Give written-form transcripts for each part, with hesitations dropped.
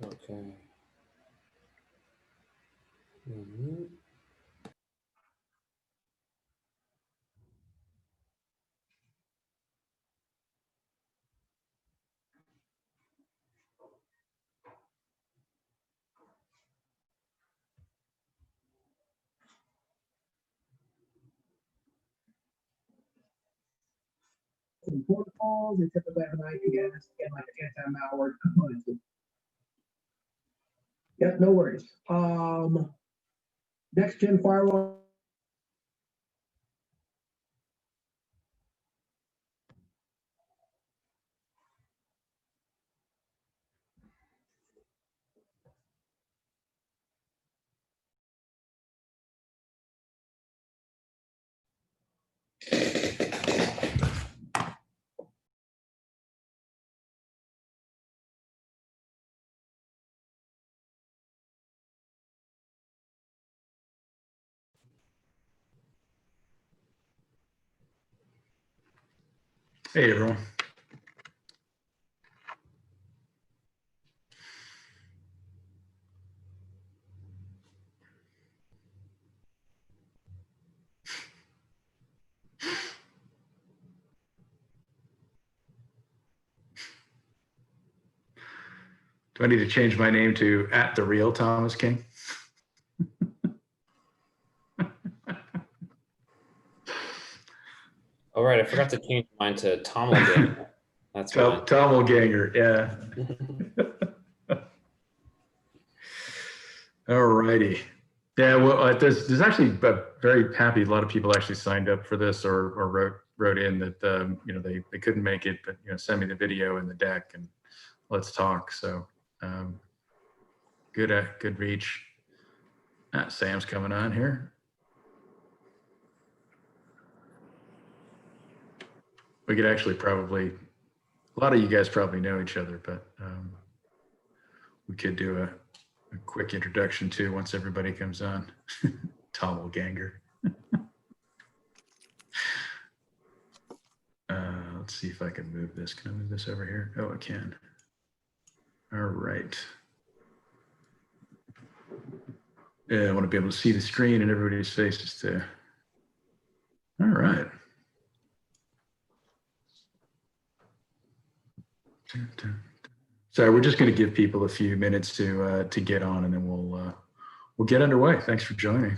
Okay. Mhm. Protocols, they typically have an IPS and like an anti-malware component. Yep, no worries. Next gen firewall. Hey, everyone. Do I need to change my name to @TheReal Thomas King? All right, I forgot to change mine to Tomelganger. That's fine. Tomelganger, yeah. All righty. Yeah, well, there's actually very happy. A lot of people actually signed up for this or wrote in that they couldn't make it, but send me the video and the deck and let's talk. So good reach. Sam's coming on here. We could actually probably, a lot of you guys probably know each other, but we could do a quick introduction too once everybody comes on. Tomelganger. Let's see if I can move this. Can I move this over here? Oh, I can. All right. Yeah, I want to be able to see the screen and everybody's faces too. All right. So we're just going to give people a few minutes to get on, and then we'll get underway. Thanks for joining.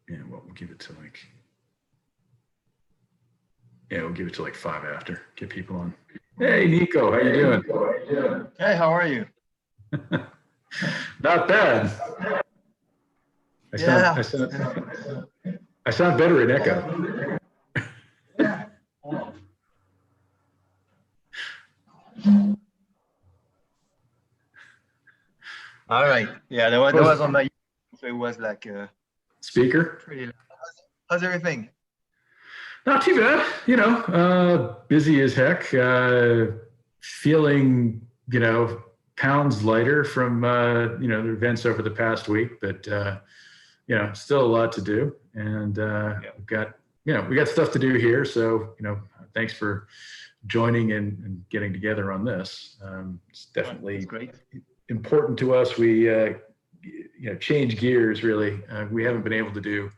Yeah, well, we'll give it to we'll give it to like 5 after. Get people on. Hey, Nico, how you doing? Hey, how are you? Not bad. I sound better in echo. All right. Yeah, that was on my, so it was like speaker. Pretty loud. How's everything? Not too bad. Busy as heck. Feeling pounds lighter from the events over the past week, but still a lot to do, and we got stuff to do here. So thanks for joining and getting together on this. It's definitely great. Important to us. We change gears really. We haven't been able to do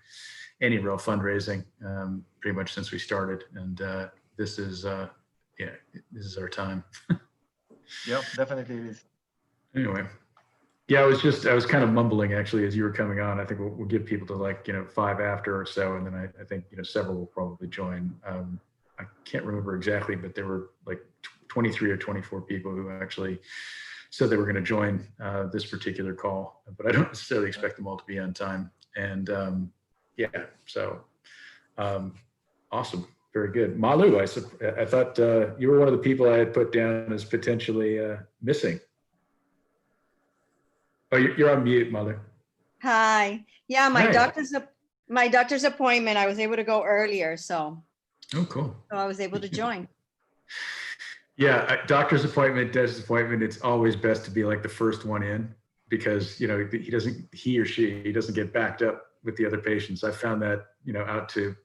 any real fundraising pretty much since we started, and this is our time. Yep, definitely it is. Anyway, yeah, I was kind of mumbling actually as you were coming on. I think we'll give people to 5 after or so, and then I think several will probably join. I can't remember exactly, but there were like 23 or 24 people who actually said they were going to join this particular call, but I don't necessarily expect them all to be on time. And so awesome. Very good. Malu, I thought you were one of the people I had put down as potentially missing. Oh, you're on mute, Malu. Hi. Yeah, my Hi. doctor's my doctor's appointment, I was able to go earlier, so Oh, cool. I was able to join. Yeah, doctor's appointment, dentist appointment, it's always best to be like the first one in because, he or she doesn't get backed up with the other patients. I found that, out to,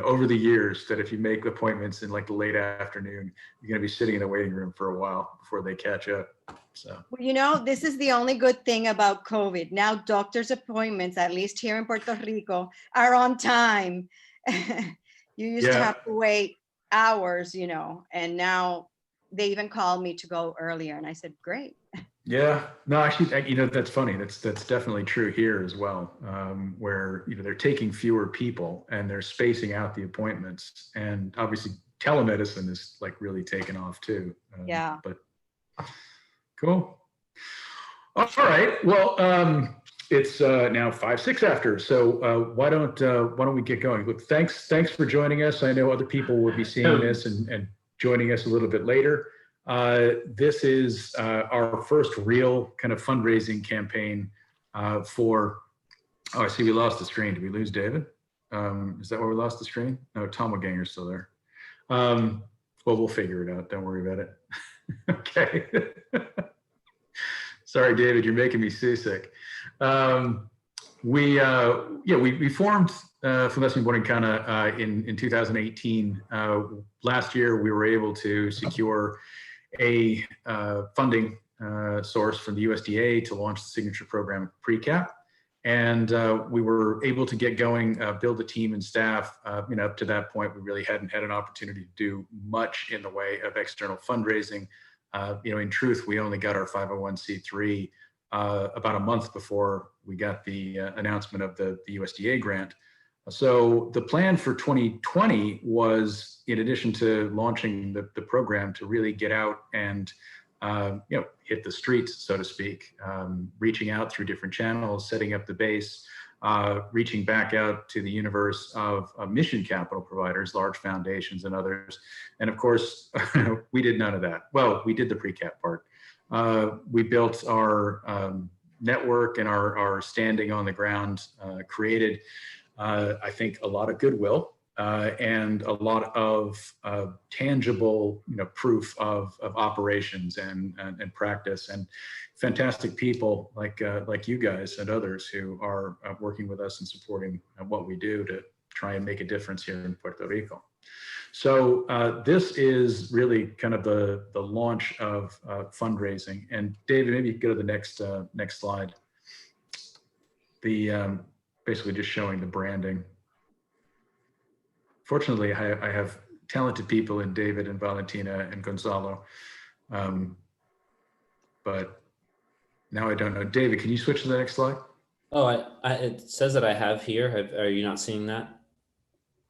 over the years that if you make appointments in like the late afternoon, you're going to be sitting in the waiting room for a while before they catch up. So, Well, this is the only good thing about COVID. Now doctor's appointments, at least here in Puerto Rico, are on time. You used to Yeah. have to wait hours, and now they even called me to go earlier. And I said, great. yeah, no, actually, that's funny. That's definitely true here as well, where, they're taking fewer people and they're spacing out the appointments. And obviously telemedicine is like really taken off too. Yeah. But cool. All right. Well, it's now 5-6 after. So why don't we get going? Look, thanks for joining us. I know other people will be seeing this and joining us a little bit later. This is our first real kind of fundraising campaign for. Oh, I see we lost the screen. Did we lose David? Is that where we lost the screen? No, Tom Ganger's still there. Well, we'll figure it out. Don't worry about it. Okay. Sorry, David, you're making me seasick. We formed Fundación Borinquen in 2018. Last year, we were able to secure a funding source from the USDA to launch the signature program PreCap. And we were able to get going, build a team and staff. Up to that point, we really hadn't had an opportunity to do much in the way of external fundraising. In truth, we only got our 501c3 about a month before we got the announcement of the USDA grant. So the plan for 2020 was, in addition to launching the program, to really get out and hit the streets, so to speak, reaching out through different channels, setting up the base, reaching back out to the universe of mission capital providers, large foundations and others. And of course, we did none of that. Well, we did the PreCap part. We built our network and our standing on the ground, created, I think, a lot of goodwill and a lot of tangible, proof of operations and practice, and fantastic people like you guys and others who are working with us and supporting what we do to try and make a difference here in Puerto Rico. So this is really kind of the launch of fundraising. And David, maybe you could go to the next slide. The basically just showing the branding. Fortunately, I have talented people in David and Valentina and Gonzalo, but now I don't know. David, can you switch to the next slide? Oh, it says that I have here. Are you not seeing that?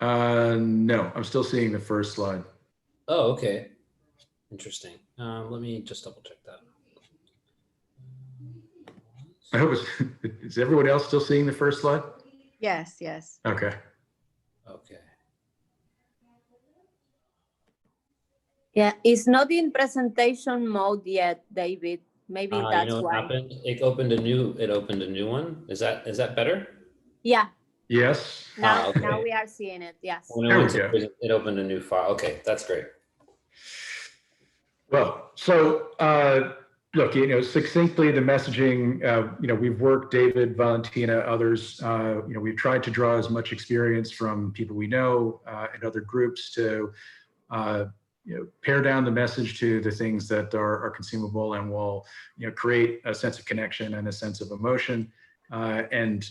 No, I'm still seeing the first slide. Oh, okay. Interesting. Let me just double check that. I hope is everyone else still seeing the first slide? Yes, yes. Okay. Okay. Yeah, it's not in presentation mode yet, David. Maybe that's you know what why. happened? It opened a new one. Is that better? Yeah. Yes. Now, okay. now we are seeing it. Yes. When it opened a new file. Okay, that's great. Well, so look, succinctly, the messaging. We've worked, David, Valentina, others. We've tried to draw as much experience from people we know and other groups to pare down the message to the things that are consumable and will create a sense of connection and a sense of emotion, and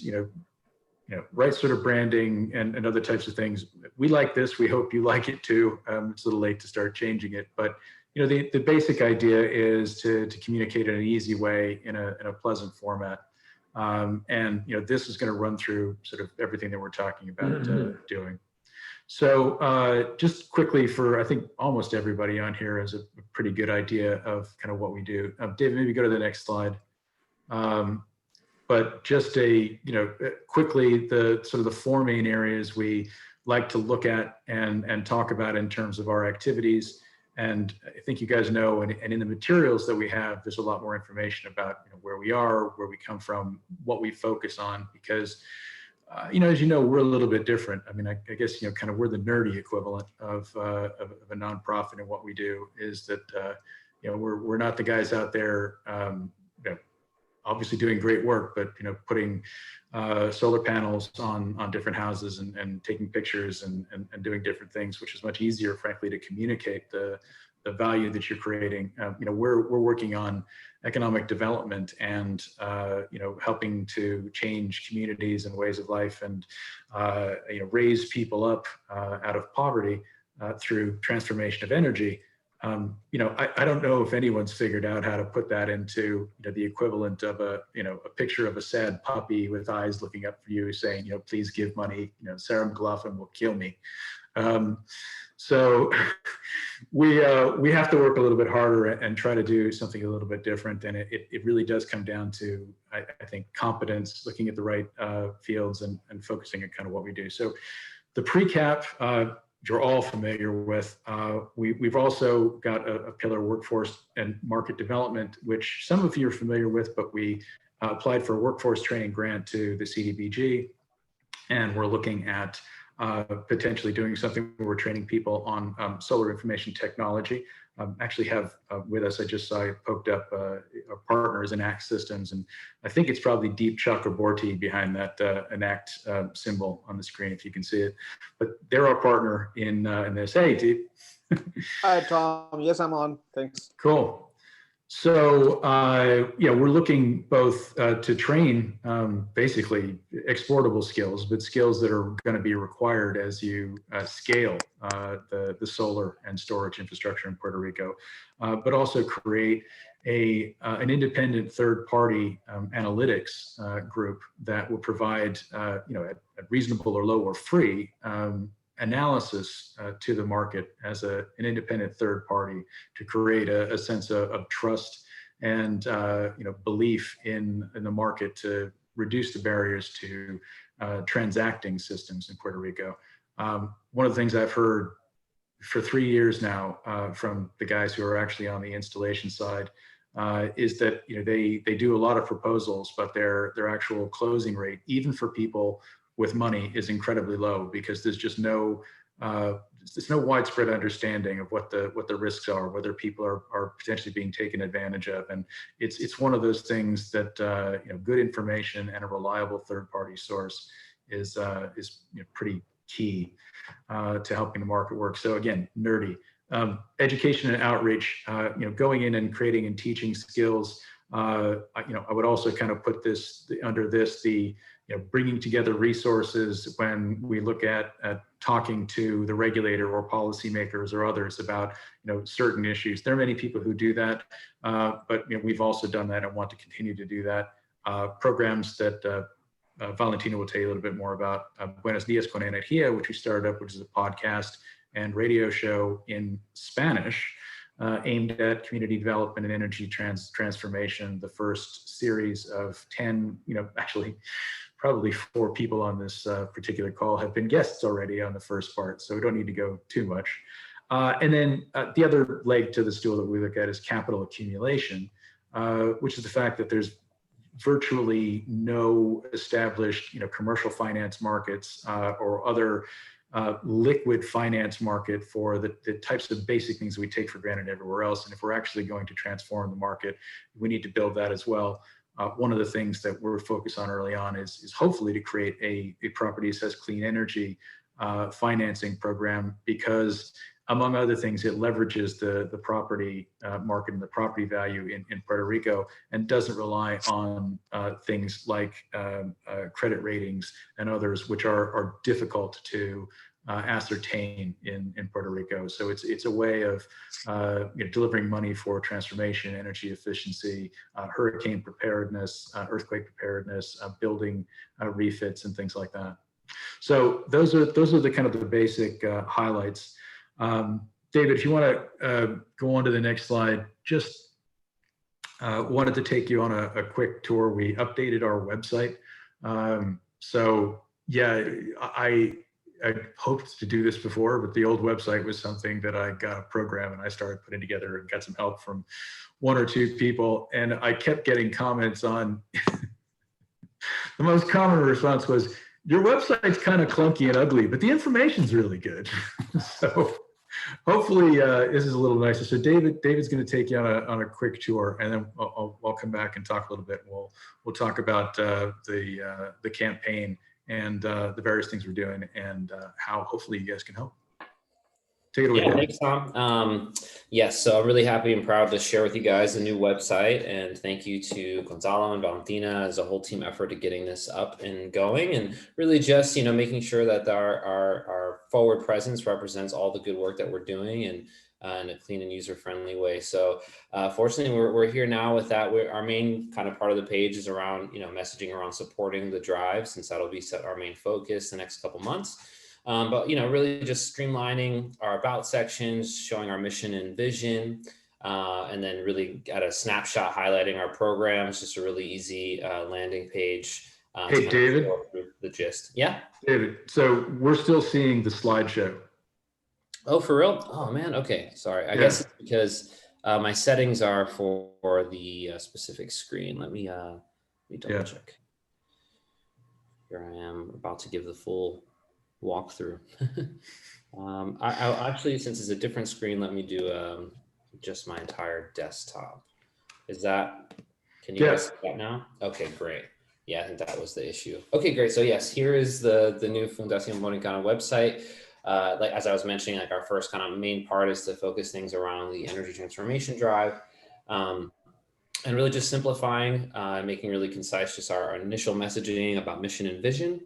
right sort of branding and other types of things. We like this. We hope you like it too. It's a little late to start changing it, but the basic idea is to communicate in an easy way in a pleasant format. And this is going to run through sort of everything that we're talking about doing. So just quickly, for I think almost everybody on here has a pretty good idea of kind of what we do. David, maybe go to the next slide. But just quickly, the sort of the four main areas we like to look at and talk about in terms of our activities. And I think you guys know, and in the materials that we have, there's a lot more information about where we are, where we come from, what we focus on, because As you know, we're a little bit different. I mean, I guess, kind of we're the nerdy equivalent of a nonprofit, and what we do is that, we're not the guys out there, obviously doing great work, but, putting solar panels on different houses and taking pictures and doing different things, which is much easier, frankly, to communicate the value that you're creating. We're working on economic development and helping to change communities and ways of life, and raise people up out of poverty through transformation of energy. I don't know if anyone's figured out how to put that into the equivalent of a picture of a sad puppy with eyes looking up for you saying, please give money, Sarah McLaughlin will kill me. So we have to work a little bit harder and try to do something a little bit different. And it really does come down to, I think, competence, looking at the right fields and focusing on kind of what we do. So the pre-cap, you're all familiar with. We've also got a pillar, workforce and market development, which some of you are familiar with, but we applied for a workforce training grant to the CDBG, and we're looking at potentially doing something where we're training people on solar information technology. Actually have with us, I just saw you poked up our partners, Enact Systems, and I think it's probably Deep Chakraborty behind that Enact symbol on the screen, if you can see it. But they're our partner in this. Hey, Deep. Hi, Tom. Yes, I'm on. Thanks. Cool. So, we're looking both to train basically exportable skills, but skills that are going to be required as you scale the solar and storage infrastructure in Puerto Rico, but also create an independent third-party analytics group that will provide, at reasonable or low or free analysis to the market as an independent third party to create a sense of trust and belief in the market to reduce the barriers to transacting systems in Puerto Rico. One of the things I've heard for 3 years now from the guys who are actually on the installation side is that they do a lot of proposals, but their actual closing rate, even for people with money, is incredibly low, because there's just no widespread understanding of what the risks are, whether people are potentially being taken advantage of. And it's one of those things that good information and a reliable third-party source is pretty key to helping the market work. So again, nerdy. Education and outreach, going in and creating and teaching skills. I would also kind of put this under this, bringing together resources when we look at talking to the regulator or policymakers or others about certain issues. There are many people who do that, but we've also done that and want to continue to do that. Programs that Valentina will tell you a little bit more about. Buenos Dias con Energía, which we started up, which is a podcast and radio show in Spanish, aimed at community development and energy transformation. The first series of 10, actually probably 4 people on this particular call have been guests already on the first part, so we don't need to go too much. And then the other leg to the stool that we look at is capital accumulation, which is the fact that there's virtually no established commercial finance markets or other liquid finance market for the types of basic things we take for granted everywhere else. And if we're actually going to transform the market, we need to build that as well. One of the things that we're focused on early on is hopefully to create a Properties as Clean Energy financing program, because among other things, it leverages the property market and the property value in Puerto Rico, and doesn't rely on things like credit ratings and others, which are difficult to ascertain in Puerto Rico. So it's a way of delivering money for transformation, energy efficiency, hurricane preparedness, earthquake preparedness, building refits, and things like that. So those are the kind of the basic highlights. David, if you want to go on to the next slide, just wanted to take you on a quick tour. We updated our website. So yeah, I hoped to do this before, but the old website was something that I got a program and I started putting together and got some help from 1 or 2 people. And I kept getting comments on, the most common response was, Your website's kind of clunky and ugly, but the information's really good. So hopefully this is a little nicer. So David's going to take you on a quick tour, and then I'll come back and talk a little bit. We'll talk about the campaign and the various things we're doing, and how hopefully you guys can help. Take it away. Yeah, thanks, Tom. Yes, so I'm really happy and proud to share with you guys a new website, and thank you to Gonzalo and Valentina as a whole team effort to getting this up and going, and really just making sure that our forward presence represents all the good work that we're doing and in a clean and user-friendly way. So fortunately, we're here now with that. Our main kind of part of the page is around messaging around supporting the drive, since that'll be our main focus the next couple months. But really just streamlining our about sections, showing our mission and vision, and then really at a snapshot highlighting our programs, just a really easy landing page. Hey, David. The gist. Yeah. David, so we're still seeing the slideshow. Oh, for real? Oh man. Okay. Sorry. I guess it's because my settings are for the specific screen. Let me double check. Here I am about to give the full walkthrough. I'll actually, since it's a different screen, let me do just my entire desktop. Can you guys see that now? Okay, great. Yeah, I think that was the issue. Okay, great. So yes, here is the new Fundación Bonicana website. Like as I was mentioning, like our first kind of main part is to focus things around the energy transformation drive, and really just simplifying, making really concise just our initial messaging about mission and vision.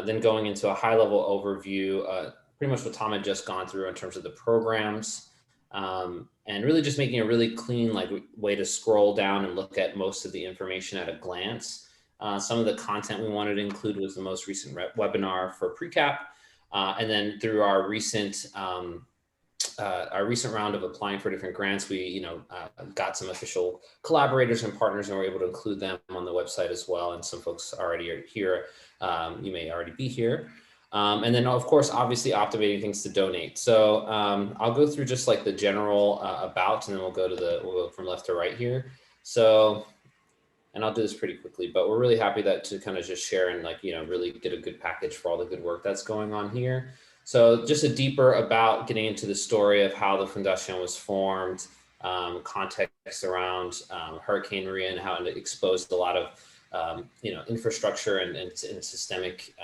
Then going into a high-level overview, pretty much what Tom had just gone through in terms of the programs, and really just making a really clean way to scroll down and look at most of the information at a glance. Some of the content we wanted to include was the most recent webinar for PreCap, and then through our recent round of applying for different grants, we got some official collaborators and partners, and we're able to include them on the website as well. And some folks already are here. You may already be here. And then of course, obviously optimating things to donate. So I'll go through just like the general about, and then we'll go from left to right here. So, and I'll do this pretty quickly, but we're really happy to kind of just share and really get a good package for all the good work that's going on here. So just a deeper about getting into the story of how the Fundación was formed, context around Hurricane Maria and how it exposed a lot of infrastructure and systemic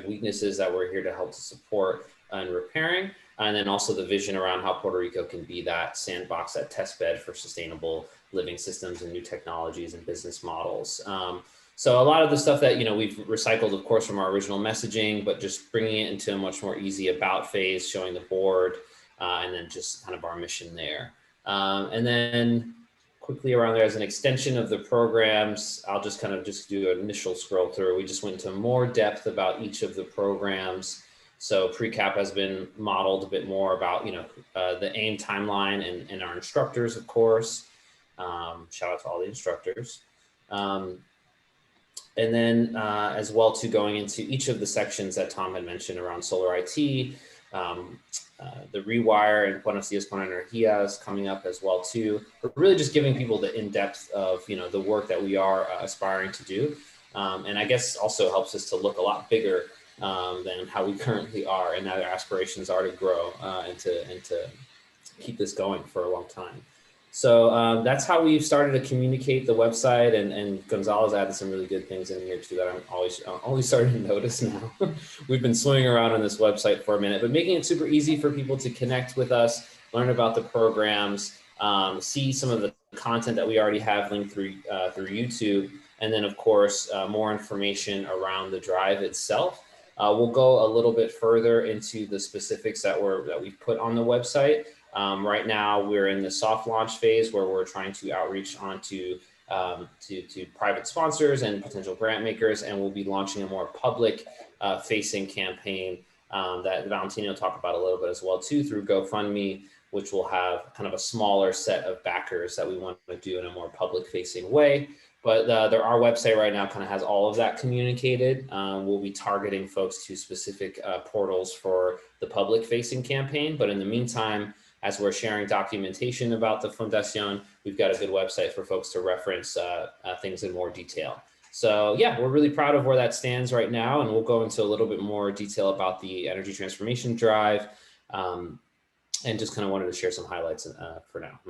weaknesses that we're here to help to support and repairing. And then also the vision around how Puerto Rico can be that sandbox, that test bed for sustainable living systems and new technologies and business models. So a lot of the stuff that, we've recycled, of course, from our original messaging, but just bringing it into a much more easy about phase, showing the board, and then just kind of our mission there. And then quickly around there as an extension of the programs, I'll just do an initial scroll through. We just went into more depth about each of the programs. So PreCap has been modeled a bit more about, the AIM timeline and our instructors, of course. Shout out to all the instructors. And then as well too, going into each of the sections that Tom had mentioned around solar IT, the Rewire and Buenos Dias con Energía is coming up as well too. But really just giving people the in-depth of the work that we are aspiring to do, and I guess also helps us to look a lot bigger than how we currently are, and our aspirations are to grow and to keep this going for a long time. So that's how we've started to communicate the website, and Gonzalo's added some really good things in here too that I'm always starting to notice now. We've been swimming around on this website for a minute, but making it super easy for people to connect with us, learn about the programs, see some of the content that we already have linked through YouTube, and then of course more information around the drive itself. We'll go a little bit further into the specifics that we've put on the website. Right now, we're in the soft launch phase where we're trying to outreach onto to private sponsors and potential grant makers, and we'll be launching a more public facing campaign that Valentina will talk about a little bit as well too through GoFundMe, which will have kind of a smaller set of backers that we want to do in a more public facing way. But our website right now kind of has all of that communicated. We'll be targeting folks to specific portals for the public facing campaign. But in the meantime, as we're sharing documentation about the Fundación, we've got a good website for folks to reference things in more detail. So yeah, we're really proud of where that stands right now, and we'll go into a little bit more detail about the energy transformation drive, and just kind of wanted to share some highlights for now.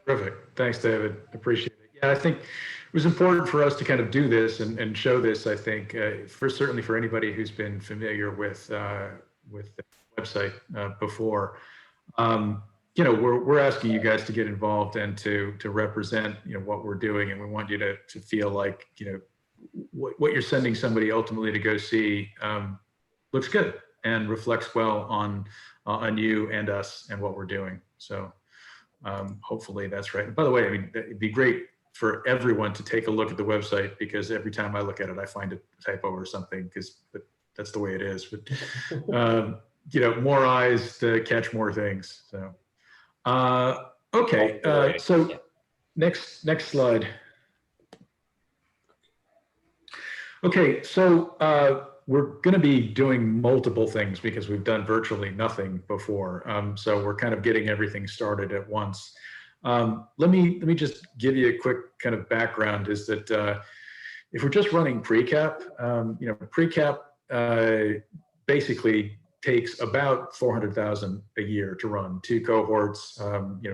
Terrific. Thanks, David. Appreciate it. Yeah, I think it was important for us to kind of do this and show this. I think certainly for anybody who's been familiar with the website before. We're asking you guys to get involved and to represent, what we're doing, and we want you to feel like, what you're sending somebody ultimately to go see looks good and reflects well on you and us and what we're doing. So hopefully that's right. And by the way, I mean, it'd be great for everyone to take a look at the website, because every time I look at it, I find a typo or something, because that's the way it is. But more eyes to catch more things. So. Okay, so next slide. Okay, so we're going to be doing multiple things because we've done virtually nothing before. So we're kind of getting everything started at once. Let me just give you a quick kind of background. Is that if we're just running pre-cap, pre-cap basically takes about 400,000 a year to run 2 cohorts,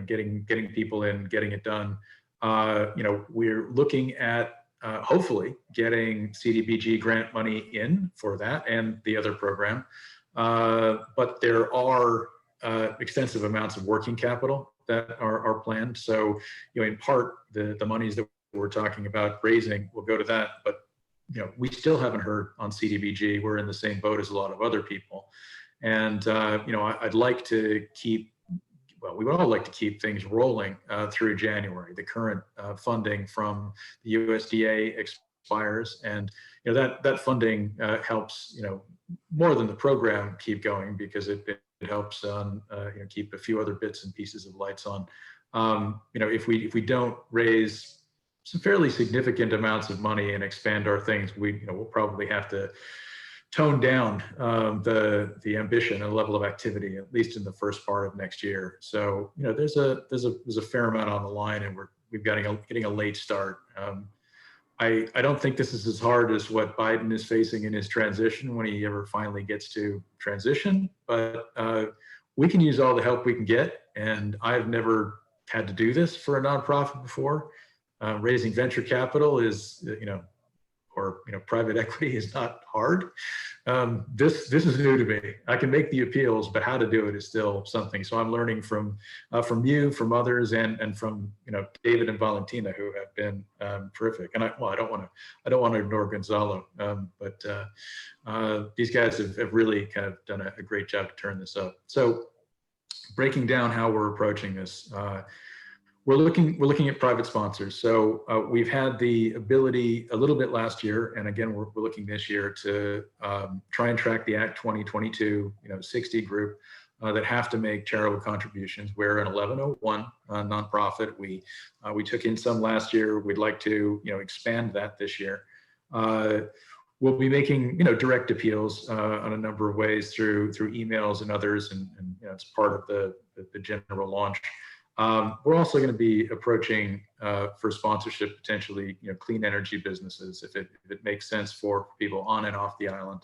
getting people in, getting it done. We're looking at hopefully getting CDBG grant money in for that and the other program. But there are extensive amounts of working capital that are planned. So, in part, the monies that we're talking about raising will go to that. But, we still haven't heard on CDBG. We're in the same boat as a lot of other people. And, I'd like to keep, we would all like to keep things rolling through January. The current funding from the USDA expires, and that funding helps, more than the program keep going, because it helps keep a few other bits and pieces of lights on. If we don't raise some fairly significant amounts of money and expand our things, we'll probably have to tone down the ambition and level of activity, at least in the first part of next year. So there's a fair amount on the line, and we've got getting a late start. I don't think this is as hard as what Biden is facing in his transition when he ever finally gets to transition, but we can use all the help we can get. And I've never had to do this for a nonprofit before. Raising venture capital is, or private equity is not hard. This is new to me. I can make the appeals, but how to do it is still something. So I'm learning from you, from others, and from David and Valentina, who have been terrific. And I don't want to ignore Gonzalo, but these guys have really kind of done a great job to turn this up. So breaking down how we're approaching this. We're looking at private sponsors. So we've had the ability a little bit last year, and again we're looking this year to try and track the Act 2022 60 group that have to make charitable contributions. We're an 1101 nonprofit. We took in some last year. We'd like to expand that this year. We'll be making direct appeals on a number of ways through emails and others, and it's part of the general launch. We're also going to be approaching for sponsorship potentially, clean energy businesses if it makes sense for people on and off the island.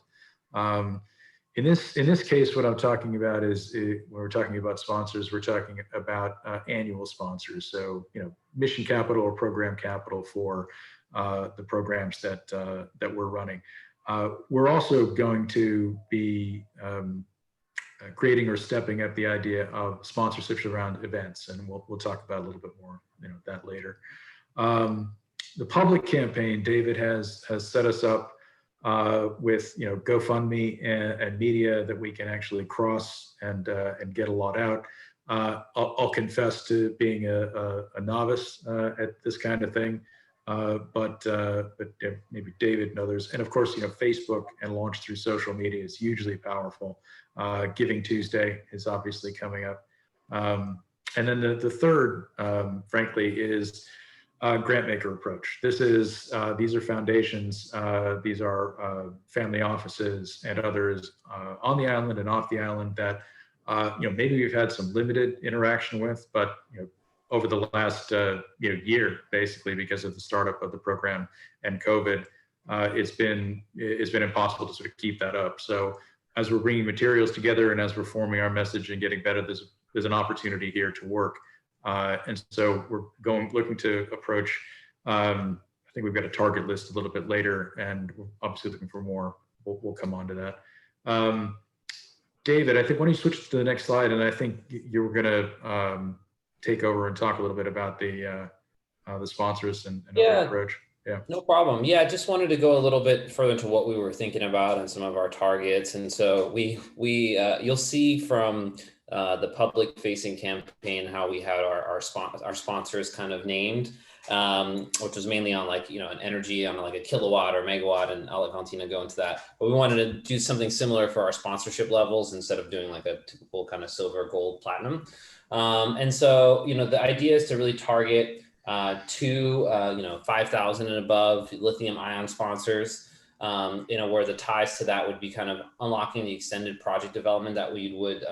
In this case, what I'm talking about is when we're talking about sponsors, we're talking about annual sponsors. So mission capital or program capital for the programs that we're running. We're also going to be creating or stepping up the idea of sponsorships around events, and we'll talk about a little bit more that later. The public campaign, David has set us up with GoFundMe and media that we can actually cross and get a lot out. I'll confess to being a novice at this kind of thing, but maybe David and others, and of course Facebook and launch through social media is hugely powerful. Giving Tuesday is obviously coming up, and then the third, frankly, is grant-maker approach. These are foundations, these are family offices and others on the island and off the island that maybe we've had some limited interaction with, but over the last year, basically because of the startup of the program and COVID. It's been impossible to sort of keep that up. So as we're bringing materials together and as we're forming our message and getting better, there's an opportunity here to work. And so we're looking to approach, I think we've got a target list a little bit later, and we're obviously looking for more. We'll come on to that. David, I think why don't you switch to the next slide, and I think you were going to take over and talk a little bit about the sponsors and Yeah. our approach. Yeah. No problem. Yeah, I just wanted to go a little bit further into what we were thinking about and some of our targets. And so you'll see from the public facing campaign how we had our sponsors kind of named, which was mainly on an energy on like a kilowatt or megawatt, and I'll let Valentina go into that. But we wanted to do something similar for our sponsorship levels instead of doing like a typical kind of silver, gold, platinum. And so, the idea is to really target 5,000 and above lithium ion sponsors, where the ties to that would be kind of unlocking the extended project development that we would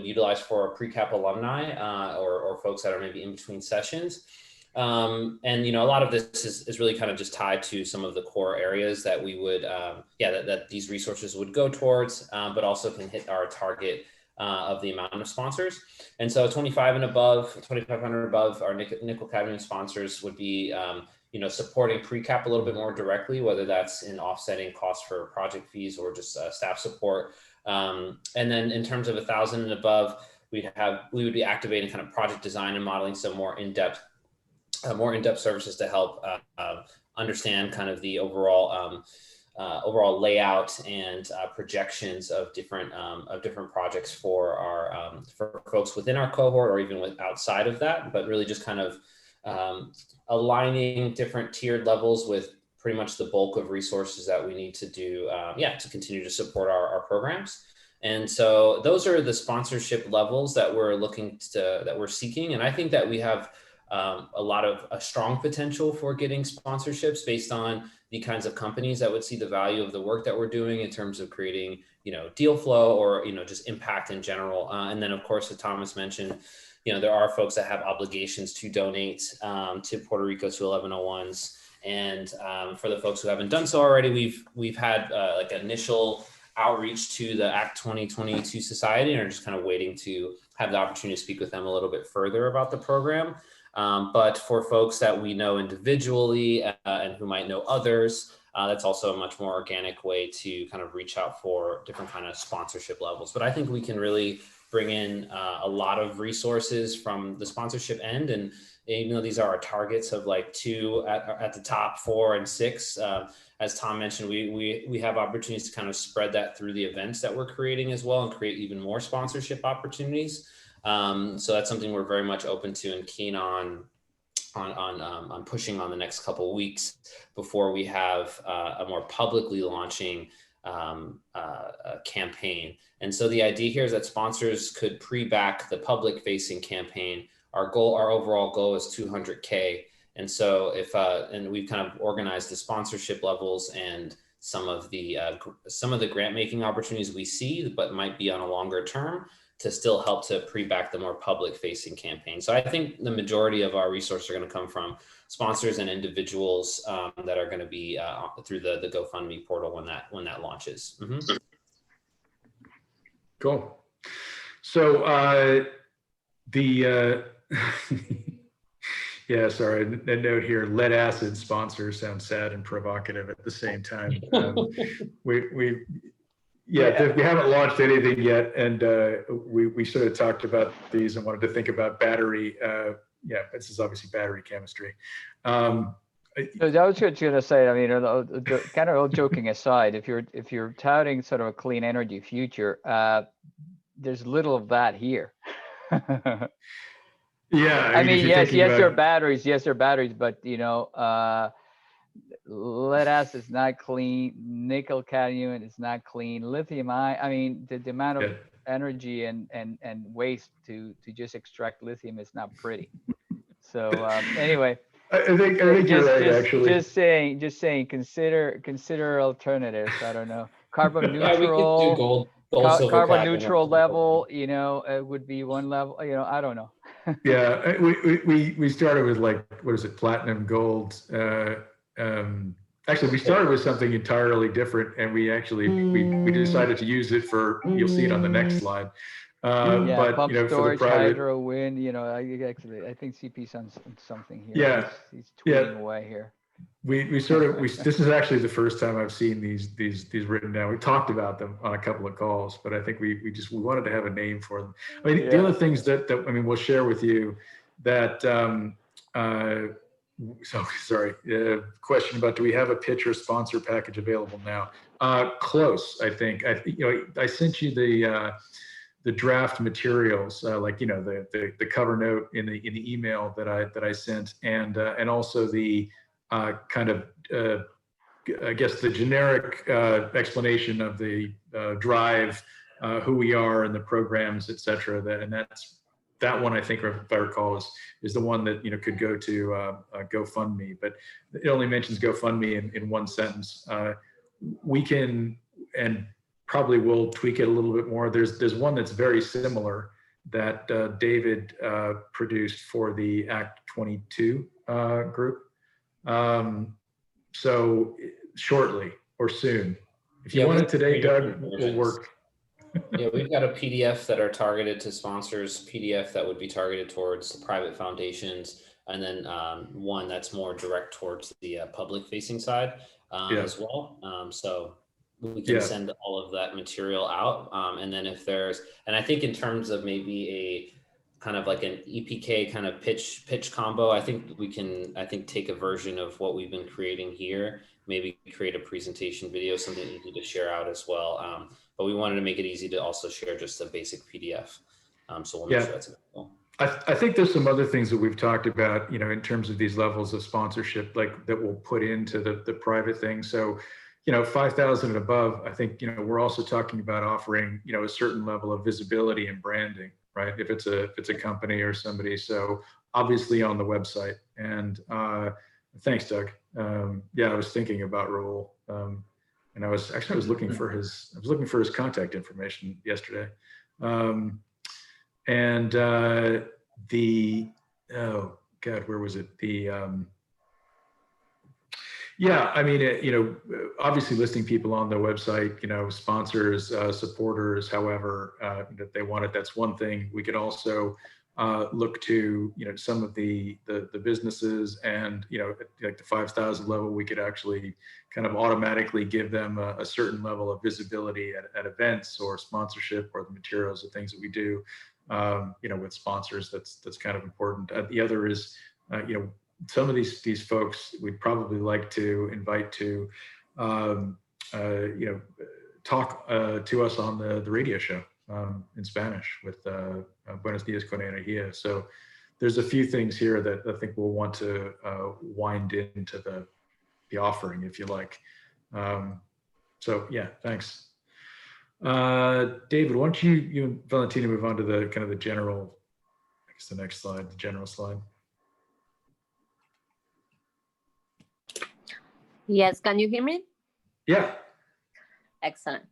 utilize for pre-cap alumni or folks that are maybe in between sessions. And a lot of this is really kind of just tied to some of the core areas that we would, that these resources would go towards, but also can hit our target of the amount of sponsors. And so 2,500 above, our nickel cadmium sponsors would be, supporting pre-cap a little bit more directly, whether that's in offsetting costs for project fees or just staff support. And then in terms of 1,000 and above, we would be activating kind of project design and modeling some more in-depth services to help understand kind of the overall layout and projections of different projects for our for folks within our cohort or even outside of that, but really just kind of aligning different tiered levels with pretty much the bulk of resources that we need to do to continue to support our programs. And so those are the sponsorship levels that we're seeking, and I think that we have a strong potential for getting sponsorships based on the kinds of companies that would see the value of the work that we're doing in terms of creating, deal flow or, just impact in general. And then of course, as Thomas mentioned, there are folks that have obligations to donate to Puerto Rico 21101s. And for the folks who haven't done so already, we've had like initial outreach to the Act 2022 Society and are just kind of waiting to have the opportunity to speak with them a little bit further about the program. But for folks that we know individually and who might know others, that's also a much more organic way to kind of reach out for different kind of sponsorship levels. But I think we can really bring in a lot of resources from the sponsorship end. And even though these are our targets of like 2 at the top, 4 and 6, as Tom mentioned, we have opportunities to kind of spread that through the events that we're creating as well and create even more sponsorship opportunities. So that's something we're very much open to and keen on pushing on the next couple of weeks before we have a more publicly launching campaign. And so the idea here is that sponsors could pre-back the public facing campaign. Our overall goal is 200K. And so and we've kind of organized the sponsorship levels and some of the grant making opportunities we see, but might be on a longer term to still help to pre-back the more public facing campaign. So I think the majority of our resources are going to come from sponsors and individuals that are going to be through the GoFundMe portal when that launches. Mm-hmm. Cool. So yeah, sorry, a note here, lead acid sponsor sounds sad and provocative at the same time. We haven't launched anything yet, and we sort of talked about these and wanted to think about battery. This is obviously battery chemistry. So I was just going to say, I mean, kind of all joking aside, if you're touting sort of a clean energy future, there's little of that here. Yeah, I mean, yes, there are batteries, but lead acid is not clean, nickel cadmium is not clean, lithium ion. I mean, the amount of energy and waste to just extract lithium is not pretty. So anyway, I think you're right. Actually, just saying, consider alternatives. I don't know, carbon neutral. We could do gold carbon neutral level. It would be one level. I don't know. Yeah, we started with like, what is it, platinum, gold. Actually, we started with something entirely different, and we decided to use it for. You'll see it on the next slide. Yeah, But pump for the storage, private, hydro, wind, I think CP's on something here. Yeah, He's yeah. tweeting away here. This is actually the first time I've seen these written down. We talked about them on a couple of calls, but I think we wanted to have a name for them. I mean, the other things that I mean, we'll share with you that. So sorry. Question about, do we have a pitch or sponsor package available now? Close, I think. I sent you the draft materials, like the cover note in the email that I sent, and also the kind of I guess the generic explanation of the drive, who we are and the programs, et cetera. That one, I think, if I recall, is the one that could go to GoFundMe, but it only mentions GoFundMe in one sentence. We can and probably will tweak it a little bit more. There's one that's very similar that David produced for the Act 22 group. So shortly or soon. If you want it today, Doug, will work. Yeah, we've got a PDF that are targeted to sponsors, PDF that would be targeted towards the private foundations, and then one that's more direct towards the public facing side as well. So we can send all of that material out. And then if there's, and I think in terms of maybe a kind of like an EPK kind of pitch combo, I think we can, take a version of what we've been creating here, maybe create a presentation video, something easy to share out as well. But we wanted to make it easy to also share just a basic PDF. So we'll make sure that's available. I think there's some other things that we've talked about, in terms of these levels of sponsorship, like that we'll put into the private thing. So, 5,000 and above, I think, we're also talking about offering, a certain level of visibility and branding, right? If it's a company or somebody. So obviously on the website. And thanks, Doug. I was thinking about Raul. And I was looking for his contact information yesterday. And oh God, where was it? Obviously listing people on the website, sponsors, supporters, however, that they want it. That's one thing. We could also look to, some of the businesses, and, like the 5,000 level, we could actually kind of automatically give them a certain level of visibility at events or sponsorship or the materials or things that we do, with sponsors. That's kind of important. The other is, some of these folks we'd probably like to invite to, talk to us on the radio show in Spanish with Buenos Dias con Energía. So there's a few things here that I think we'll want to wind into the offering, if you like. So yeah, thanks. David, why don't you and Valentina move on to the kind of the general, I guess the next slide, the general slide. Yes, can you hear me? Yeah. Excellent.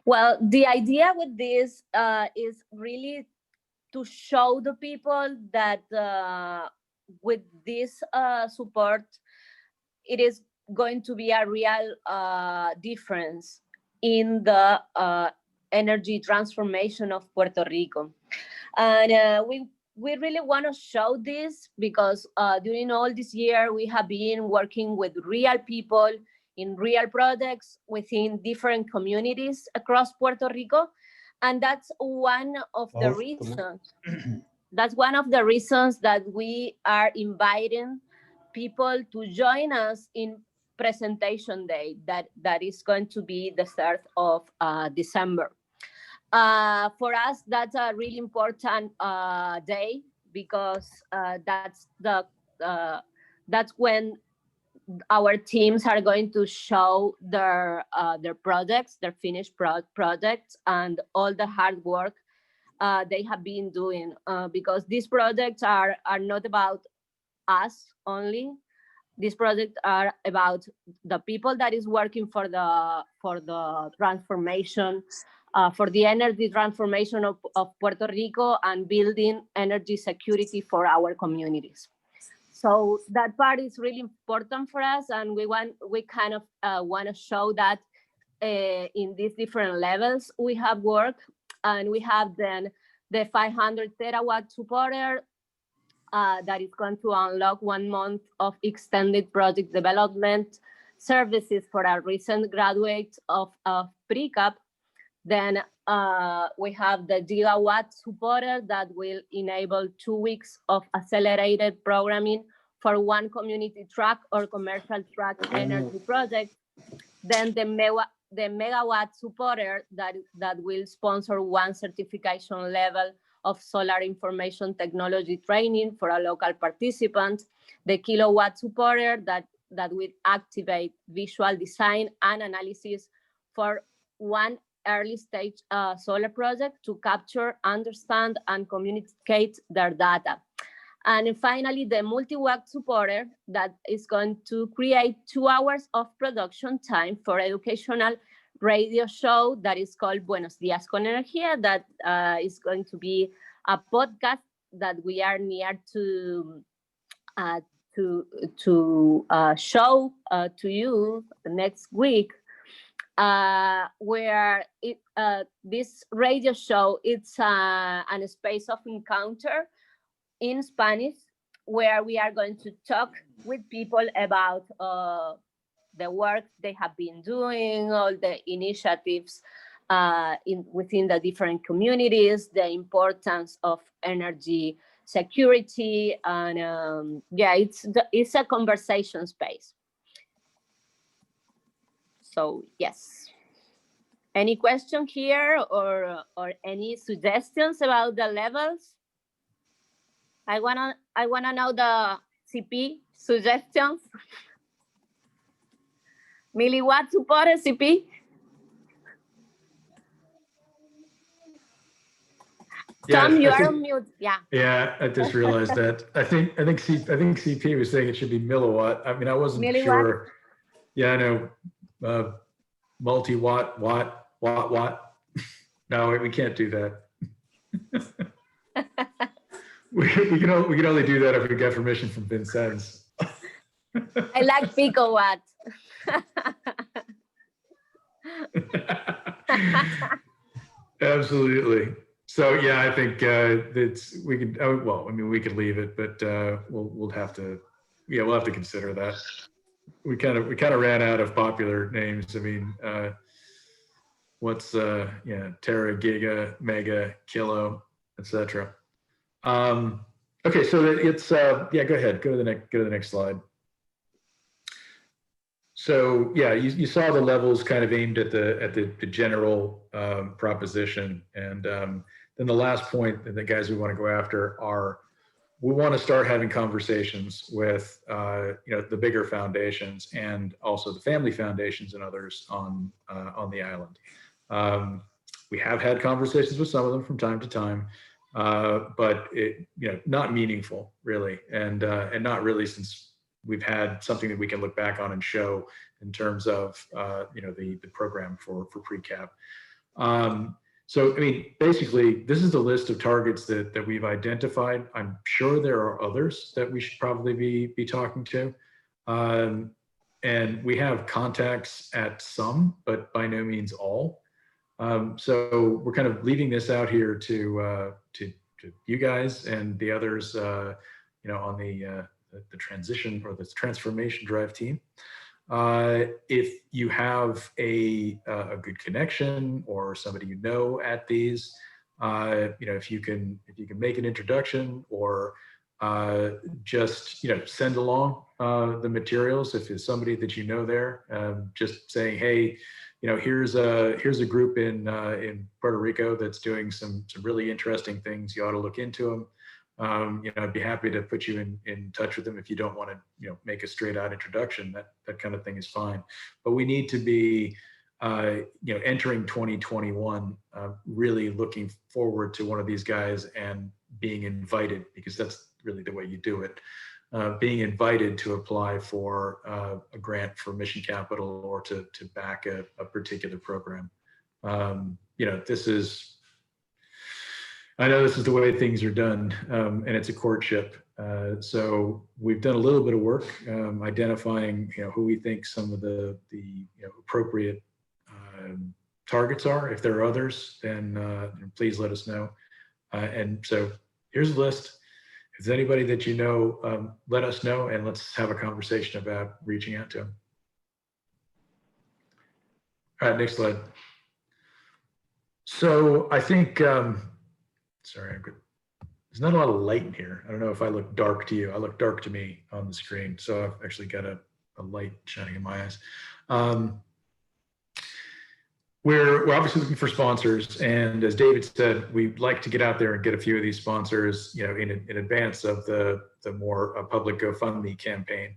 Well, the idea with this is really to show the people that with this support, it is going to be a real difference in the energy transformation of Puerto Rico. And we really want to show this because during all this year, we have been working with real people in real projects within different communities across Puerto Rico. And that's one of the reasons. That's one of the reasons that we are inviting people to join us in presentation day that is going to be the 3rd of December. For us, that's a really important day because that's when our teams are going to show their projects, their finished projects, and all the hard work they have been doing. Because these projects are not about us only. these projects are about the people that is working for the transformation, for the energy transformation of Puerto Rico and building energy security for our communities. So that part is really important for us, and we kind of want to show that in these different levels we have work, and we have then the 500 terawatt supporter that is going to unlock 1 month of extended project development services for our recent graduates of PRECAP. Then we have the gigawatt supporter that will enable 2 weeks of accelerated programming for 1 community track or commercial track energy project. Then the megawatt supporter that will sponsor 1 certification level of solar information technology training for a local participant. The kilowatt supporter that will activate visual design and analysis for 1 early stage solar project to capture, understand, and communicate their data. And finally, the multi-watt supporter that is going to create 2 hours of production time for educational radio show that is called Buenos Días con Energía, that is going to be a podcast that we are near to show to you next week, where this radio show, it's a space of encounter in Spanish, where we are going to talk with people about the work they have been doing, all the initiatives within the different communities, the importance of energy security, and yeah, it's a conversation space. So yes, any question here or any suggestions about the levels? I wanna know the CP suggestions. Milliwatt support CP. Tom, you are on mute. Yeah. Yeah, I just realized that. I think CP was saying it should be milliwatt. I mean, I wasn't Milliwatt? sure. Yeah, I know. Multi-watt, watt. No, we can't do that. we can only do that if we get permission from Vincennes. I like picowatt. Absolutely. So yeah, I think we could leave it, but we'll have to consider that. We kind of ran out of popular names. I mean, what's tera, giga, mega, kilo, etc. Okay, so it's go ahead, go to the next slide. So yeah, you saw the levels kind of aimed at the general proposition, and then the last point that the guys we want to go after are, we want to start having conversations with the bigger foundations and also the family foundations and others on the island. We have had conversations with some of them from time to time, but not meaningful really, and not really since we've had something that we can look back on and show in terms of the program for pre-cap. So, I mean, basically, this is the list of targets that we've identified. I'm sure there are others that we should probably be talking to. And we have contacts at some, but by no means all. So we're kind of leaving this out here to you guys and the others, on the transition or the transformation drive team. If you have a good connection or somebody you know at these, if you can make an introduction or just send along the materials. If it's somebody that you know there, just saying, hey, here's a group in Puerto Rico that's doing some really interesting things. You ought to look into them. I'd be happy to put you in touch with them if you don't want to, make a straight out introduction. That kind of thing is fine. But we need to be, entering 2021, really looking forward to one of these guys and being invited, because that's really the way you do it. being invited to apply for a grant for Mission Capital or to back a particular program. I know this is the way things are done, and it's a courtship. So we've done a little bit of work identifying, who we think some of the appropriate targets are. If there are others, then please let us know. And so here's a list. If there's anybody that you know, let us know, and let's have a conversation about reaching out to them. All right, next slide. So I think, sorry, there's not a lot of light in here. I don't know if I look dark to you. I look dark to me on the screen. So I've actually got a light shining in my eyes. We're obviously looking for sponsors, and as David said, we'd like to get out there and get a few of these sponsors, in advance of the more public GoFundMe campaign.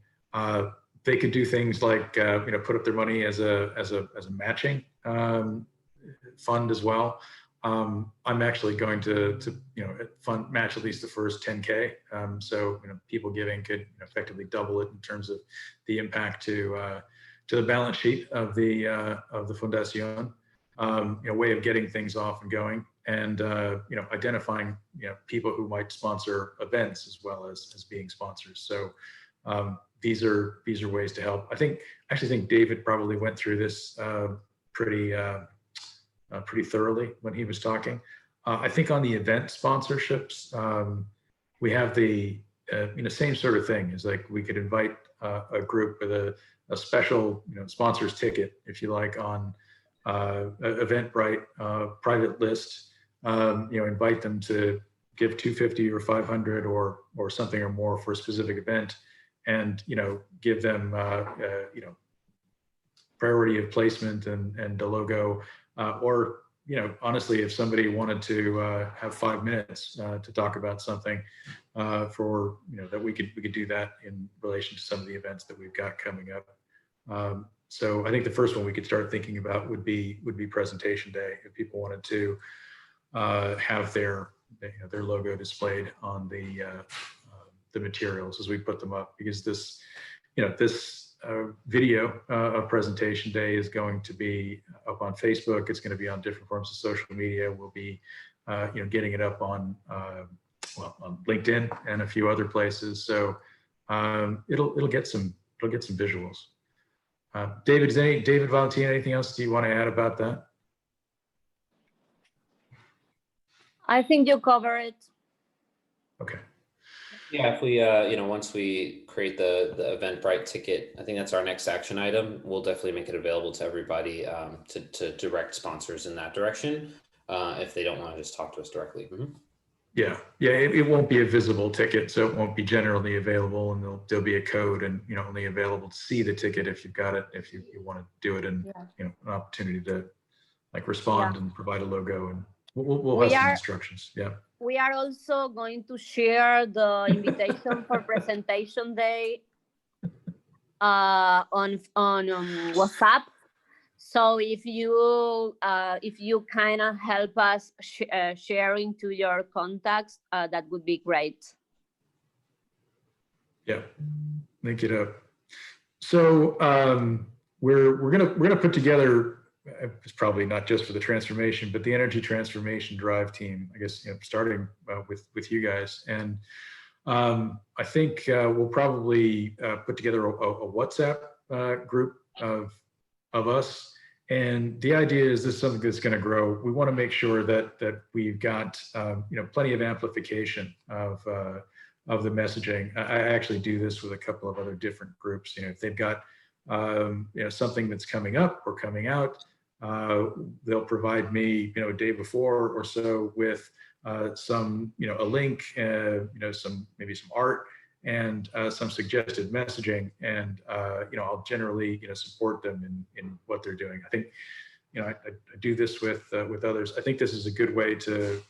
They could do things like put up their money as a matching fund as well. I'm actually going to fund match at least the first 10K. So people giving could effectively double it in terms of the impact to the balance sheet of the Fundación. Way of getting things off and going, and identifying people who might sponsor events as well as being sponsors. So these are ways to help. I actually think David probably went through this pretty thoroughly when he was talking. I think on the event sponsorships, we have the same sort of thing. Is like we could invite a group with a special sponsors ticket, if you like, on Eventbrite private list. Invite them to give $250 or $500 or something or more for a specific event, and give them priority of placement and a logo, or honestly, if somebody wanted to have 5 minutes to talk about something for that we could do that in relation to some of the events that we've got coming up. So I think the first one we could start thinking about would be presentation day, if people wanted to have their logo displayed on the materials as we put them up, because this video of presentation day is going to be up on Facebook. It's going to be on different forms of social media. We'll be getting it up on on LinkedIn and a few other places. So it'll get some visuals. David Valentin, anything else do you want to add about that? I think you cover it. Okay. Yeah, if we, once we create the Eventbrite ticket, I think that's our next action item. We'll definitely make it available to everybody to direct sponsors in that direction if they don't want to just talk to us directly. Mm-hmm. Yeah, it won't be a visible ticket, so it won't be generally available, and there'll be a code, and only available to see the ticket if you've got it, if you want to do it, and an opportunity to respond and provide a logo, and we'll have some instructions. Yeah. We are also going to share the invitation for presentation day on WhatsApp. So if you kind of help us sharing to your contacts, that would be great. Yeah, link it up. So we're gonna put together. It's probably not just for the transformation, but the energy transformation drive team. I guess starting with you guys, and I think we'll probably put together a WhatsApp group of us. And the idea is this is something that's going to grow. We want to make sure that we've got plenty of amplification of the messaging. I actually do this with a couple of other different groups. If they've got something that's coming up or coming out, they'll provide me a day before or so with some a link, maybe some art, and some suggested messaging, and I'll generally support them in what they're doing. I think I do this with others. I think this is a good way to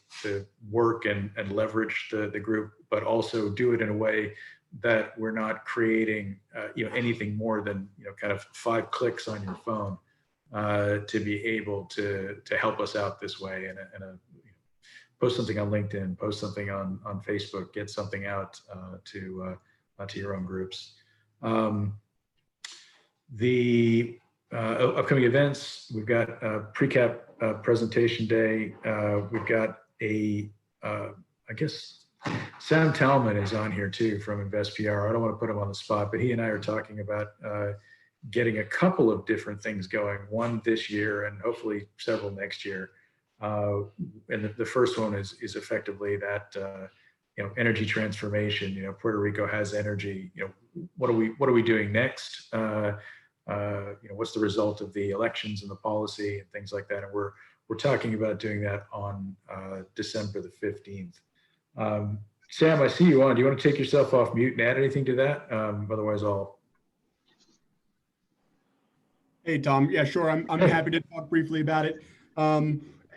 work and leverage the group, but also do it in a way that we're not creating anything more than kind of 5 clicks on your phone to be able to help us out this way, and post something on LinkedIn, post something on Facebook, get something out to to your own groups. The upcoming events, we've got a pre-cap presentation day. We've got I guess Sam Talman is on here too from InvestPR. I don't want to put him on the spot, but he and I are talking about getting a couple of different things going, one this year and hopefully several next year. And the first one is effectively that, energy transformation. Puerto Rico has energy. What are we doing next? What's the result of the elections and the policy and things like that? And we're talking about doing that on December the 15th. Sam, I see you on. Do you want to take yourself off mute and add anything to that? Otherwise, I'll. Hey, Tom. Yeah, sure. I'm happy to talk briefly about it.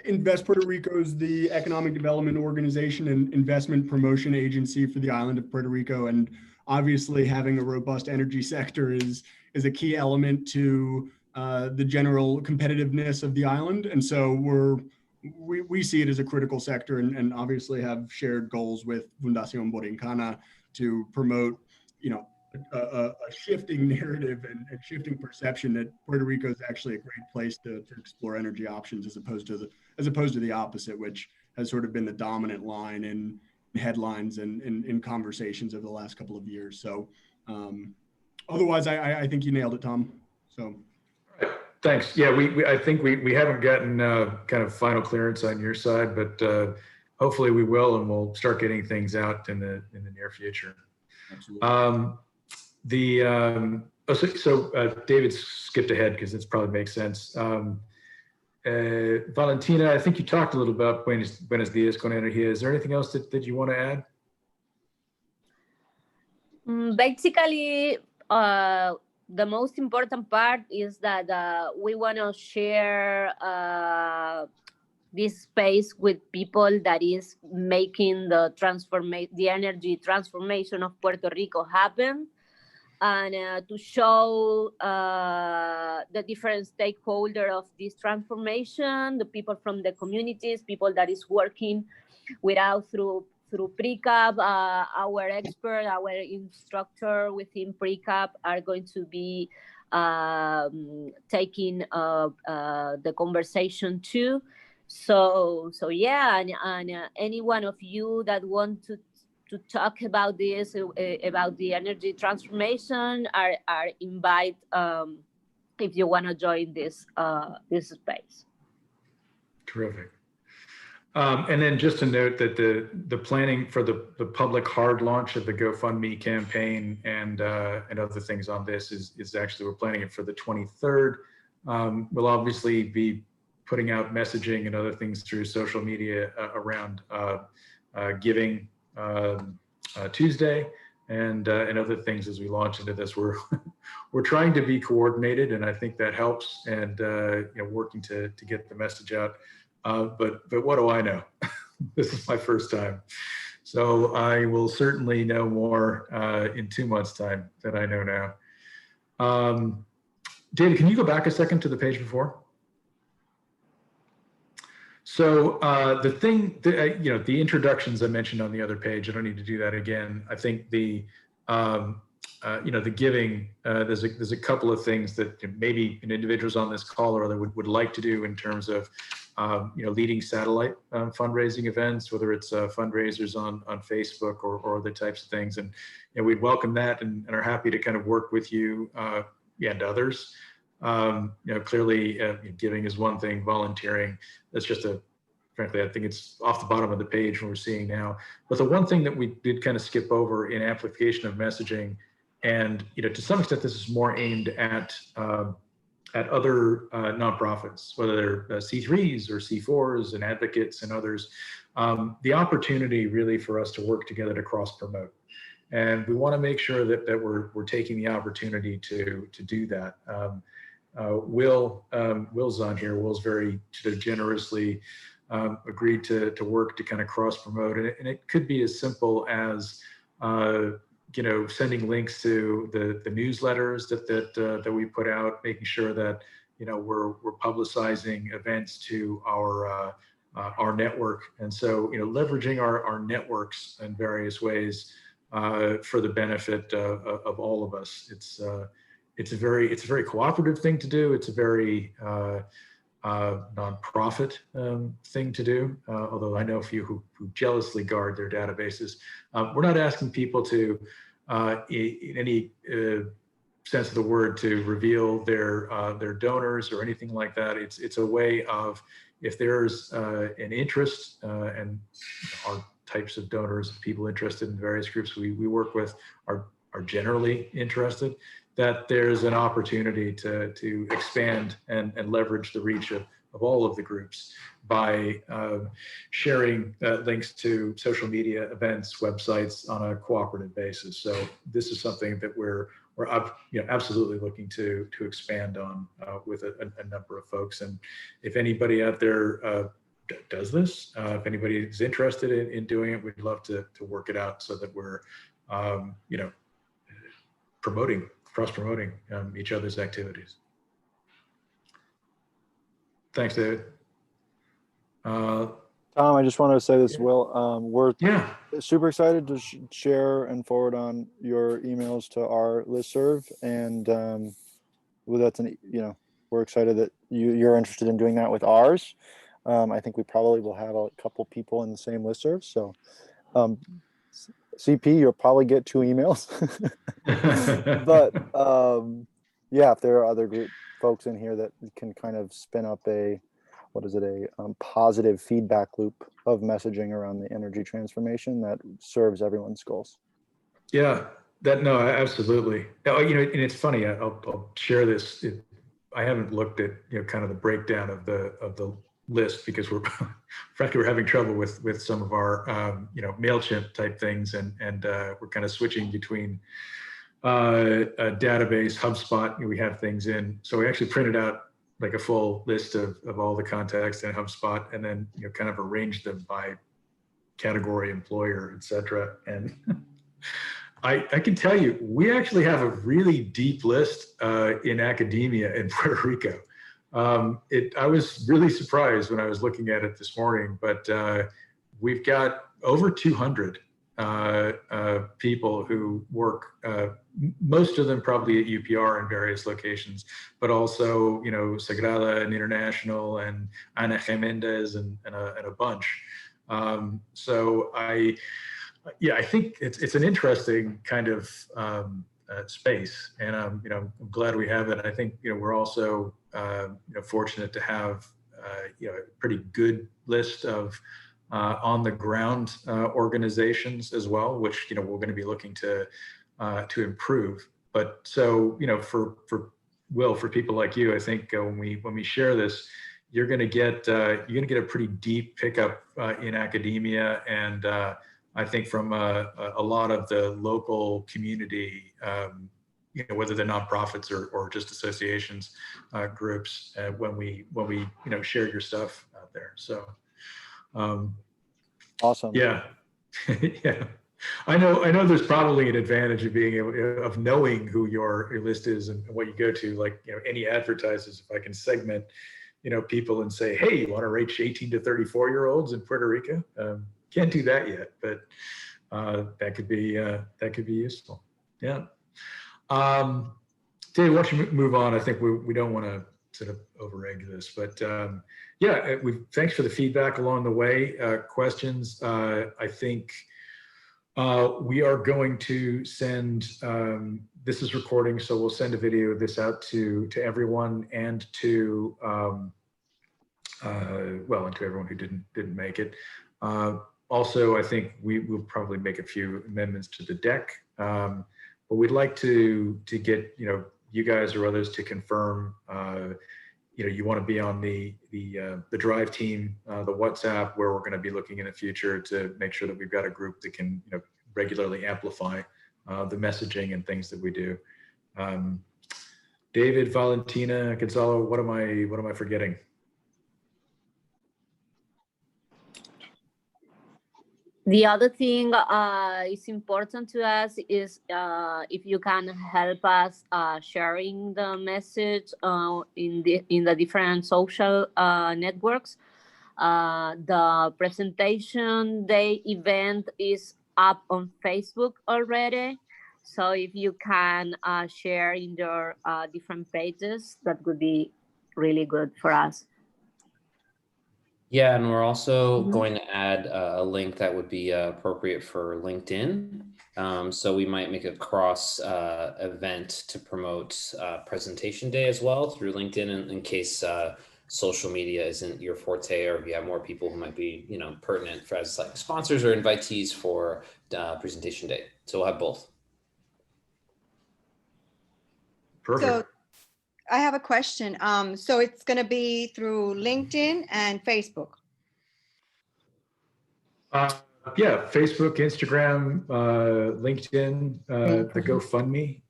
Invest Puerto Rico is the economic development organization and investment promotion agency for the island of Puerto Rico. And obviously having a robust energy sector is a key element to the general competitiveness of the island. And so we see it as a critical sector and obviously have shared goals with Fundación Borincana to promote, a shifting narrative and shifting perception that Puerto Rico is actually a great place to explore energy options as opposed to the opposite, which has sort of been the dominant line in headlines and in conversations over the last couple of years. So otherwise, I think you nailed it, Tom. So. Thanks. Yeah, I think we haven't gotten kind of final clearance on your side, but hopefully we will, and we'll start getting things out in the near future. Absolutely. David skipped ahead because it probably makes sense. Valentina, I think you talked a little about Buenos Dias con Energía. Is there anything else that you want to add? Basically, the most important part is that we want to share this space with people that is making the energy transformation of Puerto Rico happen, and to show the different stakeholders of this transformation, the people from the communities, people that is working through PRECAP. Our expert, our instructor within PRECAP are going to be taking the conversation too. So yeah, and any one of you that want to talk about this, about the energy transformation, are invited if you want to join this space. Terrific. And then just to note that the planning for the public hard launch of the GoFundMe campaign and other things on this is actually, we're planning it for the 23rd. We'll obviously be putting out messaging and other things through social media around Giving Tuesday and other things as we launch into this. We're trying to be coordinated, and I think that helps, and working to get the message out. But what do I know? This is my first time. So I will certainly know more in 2 months' time than I know now. David, can you go back a second to the page before? So the introductions I mentioned on the other page, I don't need to do that again. I think the giving, there's a couple of things that maybe individuals on this call or other would like to do in terms of leading satellite fundraising events, whether it's fundraisers on Facebook or other types of things. And we'd welcome that and are happy to kind of work with you and others. Clearly giving is one thing, volunteering, that's just frankly, I think it's off the bottom of the page when we're seeing now. But the one thing that we did kind of skip over in amplification of messaging, and to some extent this is more aimed at other nonprofits, whether they're C3s or C4s and advocates and others, the opportunity really for us to work together to cross promote. And we want to make sure that we're taking the opportunity to do that. Will's on here. Will's very generously agreed to work to kind of cross promote, and it could be as simple as sending links to the newsletters that we put out, making sure that we're publicizing events to our network, and so leveraging our networks in various ways for the benefit of all of us. It's a very cooperative thing to do. It's a very nonprofit thing to do. Although I know a few who jealously guard their databases. We're not asking people to, in any sense of the word, to reveal their donors or anything like that. It's a way of, if there's an interest, and our types of donors, people interested in various groups we work with are generally interested, that there's an opportunity to expand and leverage the reach of all of the groups by sharing links to social media events, websites on a cooperative basis. So this is something that we're absolutely looking to expand on with a number of folks. And if anybody out there does this, if anybody is interested in doing it, we'd love to work it out so that we're cross-promoting each other's activities. Thanks, David. Tom, I just wanted to say this, Will. We're super excited to share and forward on your emails to our listserv, and we're excited that you're interested in doing that with ours. I think we probably will have a couple people in the same listserv. So, CP, you'll probably get 2 emails. But if there are other group folks in here that can kind of spin up a positive feedback loop of messaging around the energy transformation that serves everyone's goals. Yeah, absolutely. And it's funny. I'll share this. I haven't looked at kind of the breakdown of the list, because frankly we're having trouble with some of our MailChimp type things, and we're kind of switching between a database, HubSpot. We have things in, so we actually printed out like a full list of all the contacts in HubSpot, and then kind of arranged them by category, employer, etc. And I can tell you, we actually have a really deep list in academia in Puerto Rico. I was really surprised when I was looking at it this morning, but we've got over 200 people who work, most of them probably at UPR in various locations, but also, Sagrada and International and Ana Jimenez and a bunch. So I think it's an interesting kind of space, and I'm glad we have it. I think we're also fortunate to have a pretty good list of on the ground organizations as well, which we're going to be looking to improve. But so for people like you, I think when we share this, you're going to get a pretty deep pickup in academia, and I think from a lot of the local community, whether they're nonprofits or just associations, groups, when we share your stuff out there. So awesome. Yeah. Yeah. I know there's probably an advantage of being able of knowing who your list is and what you go to, like any advertisers. If I can segment people and say, hey, you want to reach 18 to 34-year-olds in Puerto Rico? Can't do that yet, but that could be useful. Yeah. Dave, why don't you move on? I think we don't want to sort of over-egg this, but thanks for the feedback along the way. Questions. I think we are going to send. This is recording, so we'll send a video of this out to everyone, and to and to everyone who didn't make it. Also, I think we will probably make a few amendments to the deck, but we'd like to get you guys or others to confirm you want to be on the Drive team, the WhatsApp, where we're going to be looking in the future to make sure that we've got a group that can regularly amplify the messaging and things that we do. David, Valentina, Gonzalo, what am I forgetting? The other thing is important to us is if you can help us sharing the message in the different social networks. The presentation day event is up on Facebook already. So if you can share in your different pages, that would be really good for us. Yeah, and we're also Mhm. going to add a link that would be appropriate for LinkedIn. So we might make a cross event to promote presentation day as well through LinkedIn in case social media isn't your forte, or if you have more people who might be, you know, pertinent for as like sponsors or invitees for presentation day. So we'll have both. Perfect. So I have a question. So it's going to be through LinkedIn and Facebook. Yeah, Facebook, Instagram, LinkedIn, the GoFundMe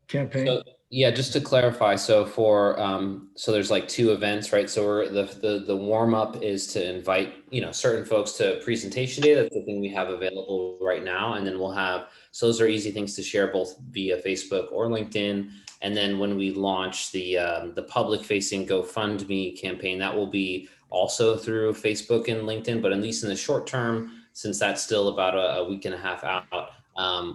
campaign. So yeah, just to clarify, so for so there's like 2 events, right? So we're the warm up is to invite, you know, certain folks to presentation day. That's the thing we have available right now, and then we'll have, so those are easy things to share both via Facebook or LinkedIn. And then when we launch the public facing GoFundMe campaign, that will be also through Facebook and LinkedIn, but at least in the short term, since that's still about a week and a half out,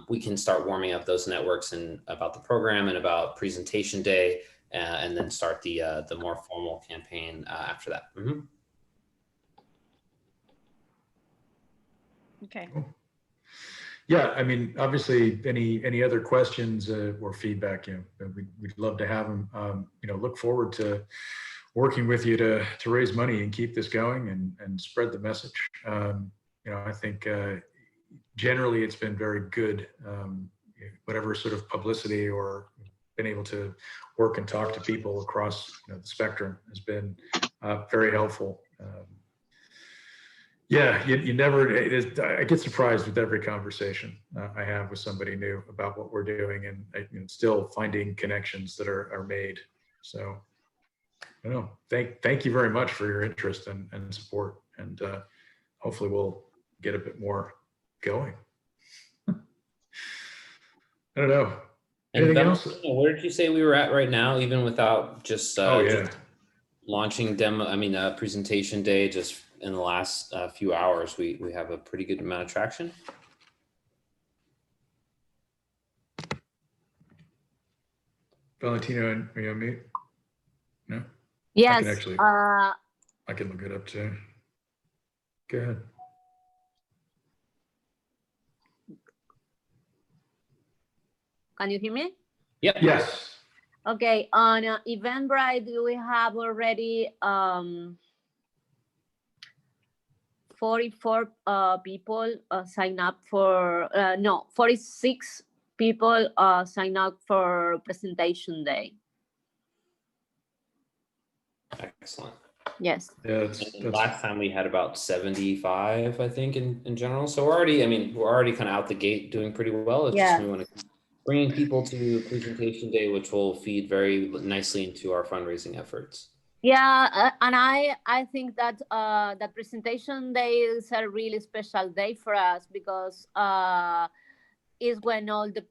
we can start warming up those networks and about the program and about presentation day, and then start the more formal campaign after that. Mm-hmm. Okay. Yeah, I mean, obviously, any other questions or feedback, you know, we'd love to have them. You know, look forward to working with you to raise money and keep this going and spread the message. You know, I think generally it's been very good. Whatever sort of publicity or been able to work and talk to people across, you know, the spectrum has been very helpful. Yeah, you never, I get surprised with every conversation I have with somebody new about what we're doing, and still finding connections that are made. So, I don't know, thank you very much for your interest and support, and hopefully we'll get a bit more going. I don't know. Anything else? Where did you say we were at right now, even without just, just launching demo, I mean, presentation day, just in the last few hours, we have a pretty good amount of traction. Valentino, are you on mute? No? Yes. I can actually, I can look it up too. Go ahead. Can you hear me? Yep. Yes. Okay, on Eventbrite, we have already 44 people sign up for, no, 46 people sign up for presentation day. Excellent. Yes. Yeah, last time we had about 75, I think, in general. So we're already, I mean, we're already kind of out the gate doing pretty well. It's just we want to bringing people to presentation day, which will feed very nicely into our fundraising efforts. Yeah, and I think that that presentation day is a really special day for us, because is when all the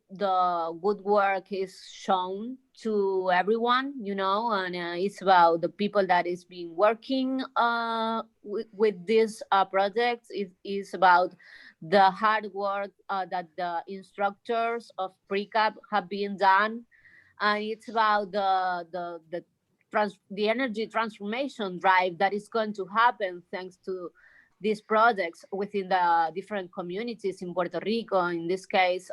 good work is shown to everyone, you know, and it's about the people that is been working with this project. It is about the hard work that the instructors of PRECAP have been done, and it's about the energy transformation drive that is going to happen thanks to these projects within the different communities in Puerto Rico. In this case,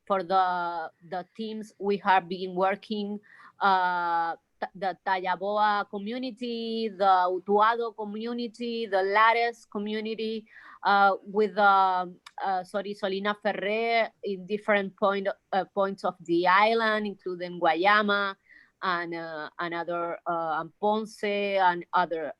for the teams we have been working, the Tallaboa community, the Utuado community, the Lares community, with Solina Ferrer in different points of the island, including Guayama and other Ponce and other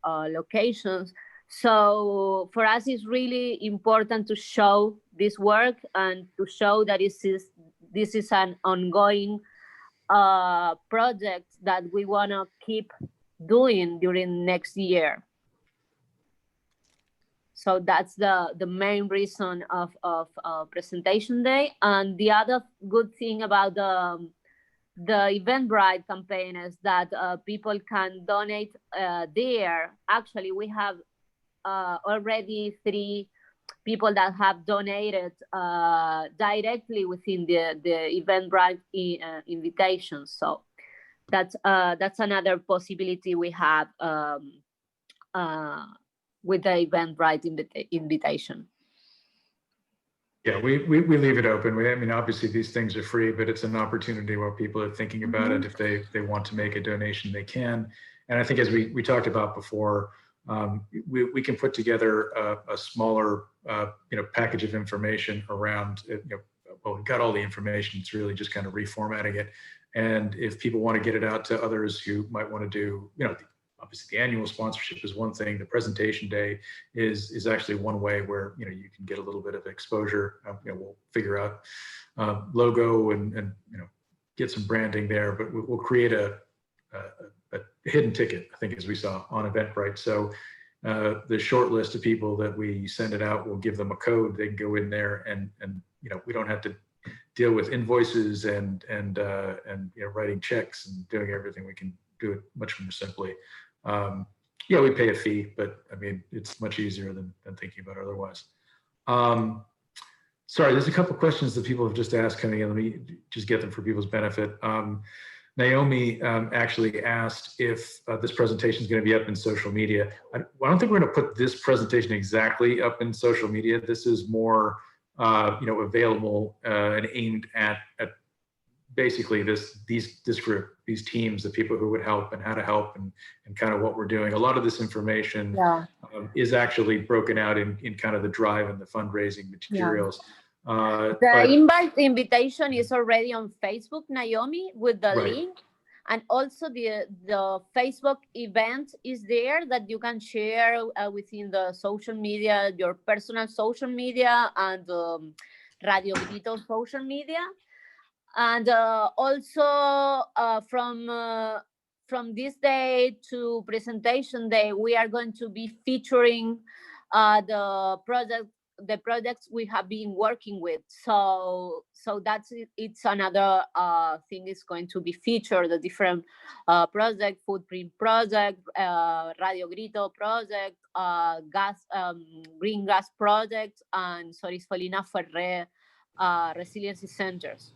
locations. So for us, it's really important to show this work and to show that this is an ongoing project that we want to keep doing during next year. So that's the main reason of presentation day. And the other good thing about the Eventbrite campaign is that people can donate there. Actually, we have already 3 people that have donated directly within the Eventbrite invitation. So that's another possibility we have with the Eventbrite invitation. Yeah, we leave it open. I mean, obviously these things are free, but it's an opportunity where people are thinking about it. If they want to make a donation, they can. And I think as we talked about before, we can put together a smaller, package of information around, well, we've got all the information. It's really just kind of reformatting it. And if people want to get it out to others who might want to do, obviously the annual sponsorship is one thing. The presentation day is actually one way where, you can get a little bit of exposure. We'll figure out logo and get some branding there, but we'll create a hidden ticket, I think, as we saw on Eventbrite. So the short list of people that we send it out, we'll give them a code. They can go in there and we don't have to deal with invoices and writing checks and doing everything. We can do it much more simply. We pay a fee, but I mean, it's much easier than thinking about it otherwise. Sorry, there's a couple of questions that people have just asked coming in. Let me just get them for people's benefit. Naomi actually asked if this presentation is going to be up in social media. I don't think we're going to put this presentation exactly up in social media. This is more, available and aimed at basically this group, these teams, the people who would help and how to help and kind of what we're doing. A lot of this information is actually broken out in kind of the drive and the fundraising materials. The invitation is already on Facebook, Naomi, with the link. And also the Facebook event is there that you can share within the social media, your personal social media and Radio Grito social media. And also from this day to presentation day, we are going to be featuring the projects we have been working with. So it's another thing is going to be featured, the different project, Footprint project, Radio Grito project, Green Gas project, and Sorisfolina Ferrer Resiliency Centers.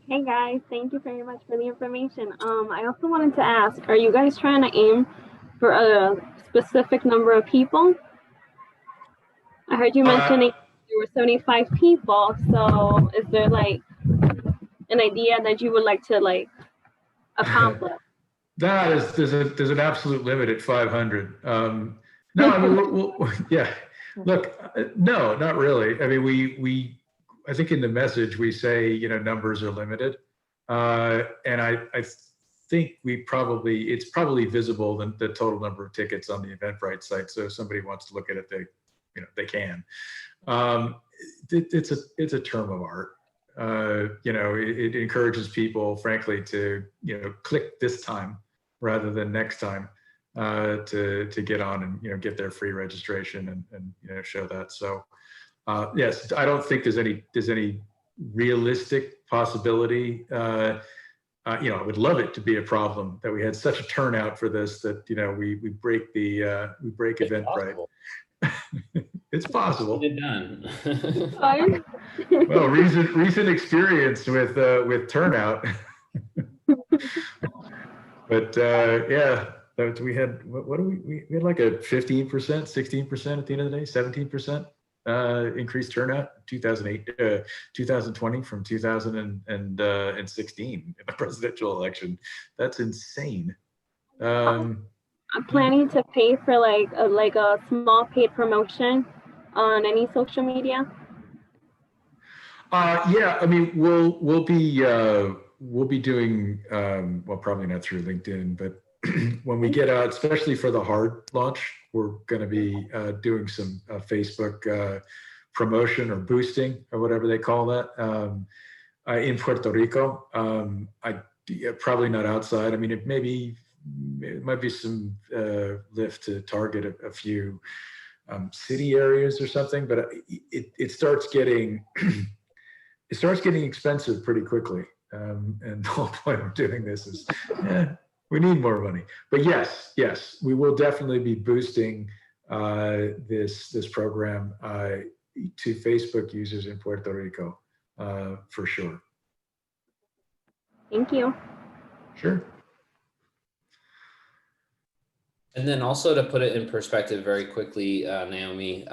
Hey guys, thank you very much for the information. I also wanted to ask, are you guys trying to aim for a specific number of people? I heard you mentioning there were 75 people. So is there like an idea that you would like to accomplish? There's an absolute limit at 500. No, I mean, look, no, not really. I mean, I think in the message we say, numbers are limited. And I think it's probably visible, the total number of tickets on the Eventbrite site. So if somebody wants to look at it, they can. It's a term of art. It encourages people, frankly, to, click this time rather than next time to get on and, get their free registration and show that. So yes, I don't think there's any realistic possibility. I would love it to be a problem that we had such a turnout for this that we break Eventbrite. It's possible. Done. Well, recent experience with turnout. But we had we had like a 15%, 16% at the end of the day, 17%. Increased turnout 2020 from 2016 in the presidential election. That's insane. I'm planning to pay for like a small paid promotion on any social media. I mean, we'll be doing well, probably not through LinkedIn, but when we get out, especially for the hard launch, we're going to be doing some Facebook promotion or boosting or whatever they call that in Puerto Rico. Probably not outside. I mean, it might be some lift to target a few city areas or something, but it starts getting expensive pretty quickly. And the whole point of doing this is, we need more money. But yes, we will definitely be boosting this program to Facebook users in Puerto Rico, for sure. Thank you. Sure. And then also to put it in perspective very quickly, Naomi,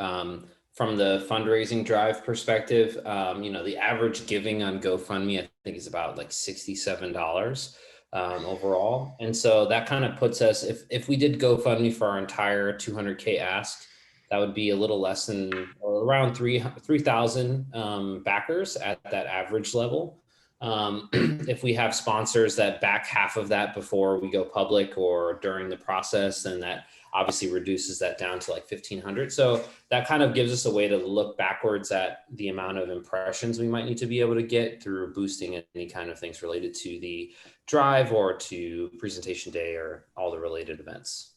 from the fundraising drive perspective, the average giving on GoFundMe, I think is about like $67 overall. And so that kind of puts us, if we did GoFundMe for our entire 200K ask, that would be a little less than, or around 3,000 backers at that average level. If we have sponsors that back half of that before we go public or during the process, then that obviously reduces that down to like 1,500. So that kind of gives us a way to look backwards at the amount of impressions we might need to be able to get through boosting any kind of things related to the drive or to presentation day or all the related events.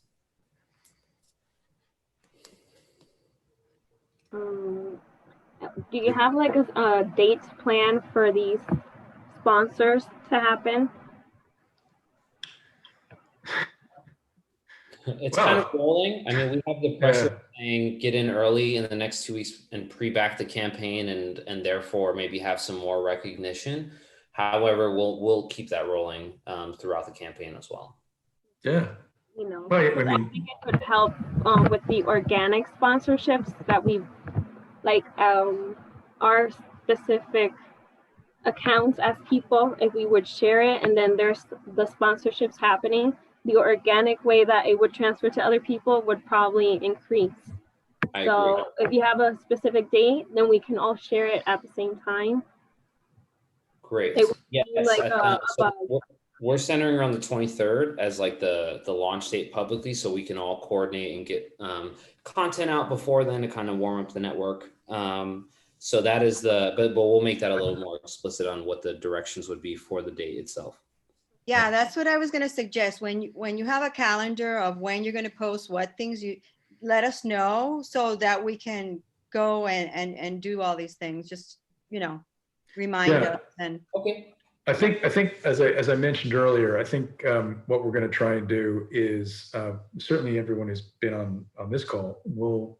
Do you have like a dates plan for these sponsors to happen? It's kind of rolling. I mean, we have the pressure saying get in early in the next 2 weeks and pre-back the campaign and therefore maybe have some more recognition. However, we'll keep that rolling throughout the campaign as well. Yeah. I think it could help with the organic sponsorships that we like our specific accounts as people, if we would share it and then there's the sponsorships happening, the organic way that it would transfer to other people would probably increase. I so agree. If you have a specific date, then we can all share it at the same time. Great. Yes, like we're centering around the 23rd as like the launch date publicly, so we can all coordinate and get content out before then to kind of warm up the network. So that is but we'll make that a little more explicit on what the directions would be for the date itself. Yeah, that's what I was going to suggest. When you have a calendar of when you're going to post what things, you let us know so that we can go and do all these things. Just, remind us. And okay. I think as I mentioned earlier, I think what we're going to try and do is certainly everyone who's been on this call will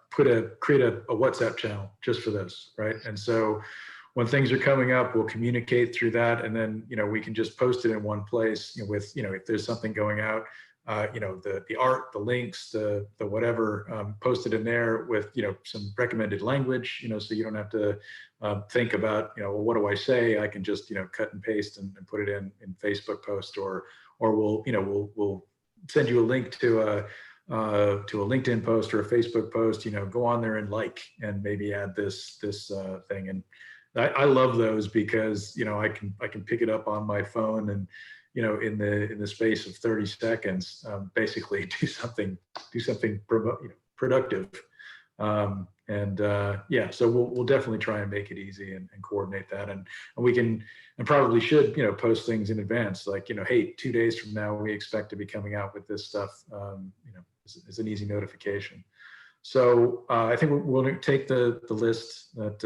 create a WhatsApp channel just for this, right? And so when things are coming up, we'll communicate through that, and then we can just post it in one place with if there's something going out, the art, the links, the whatever, post it in there with some recommended language, so you don't have to think about well, what do I say? I can just cut and paste and put it in Facebook post, or we'll send you a link to a LinkedIn post or a Facebook post. Go on there and maybe add this thing. And I love those because I can pick it up on my phone and in the space of 30 seconds basically do something productive. So we'll definitely try and make it easy and coordinate that, and we can and probably should post things in advance, like hey, 2 days from now we expect to be coming out with this stuff, as an easy notification. So I think we'll take the list that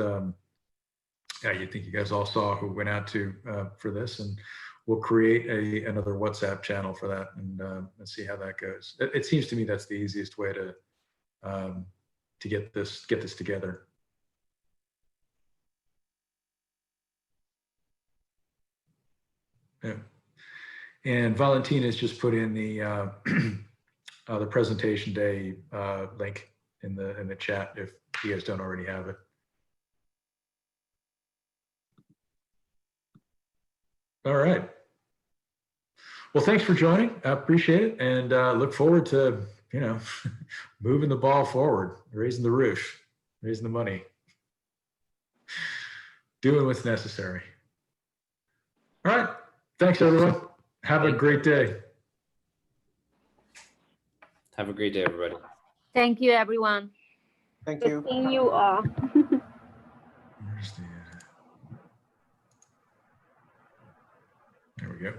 you think you guys all saw who went out to for this, and we'll create another WhatsApp channel for that, and see how that goes. It seems to me that's the easiest way to get this together. Yeah. And Valentina's just put in the presentation day link in the chat if you guys don't already have it. All right. Well, thanks for joining. I appreciate it, and look forward to moving the ball forward, raising the roof, raising the money, doing what's necessary. All right. Thanks, everyone. Have a great day. Have a great day, everybody. Thank you, everyone. Thank you. Good seeing you all. There we go.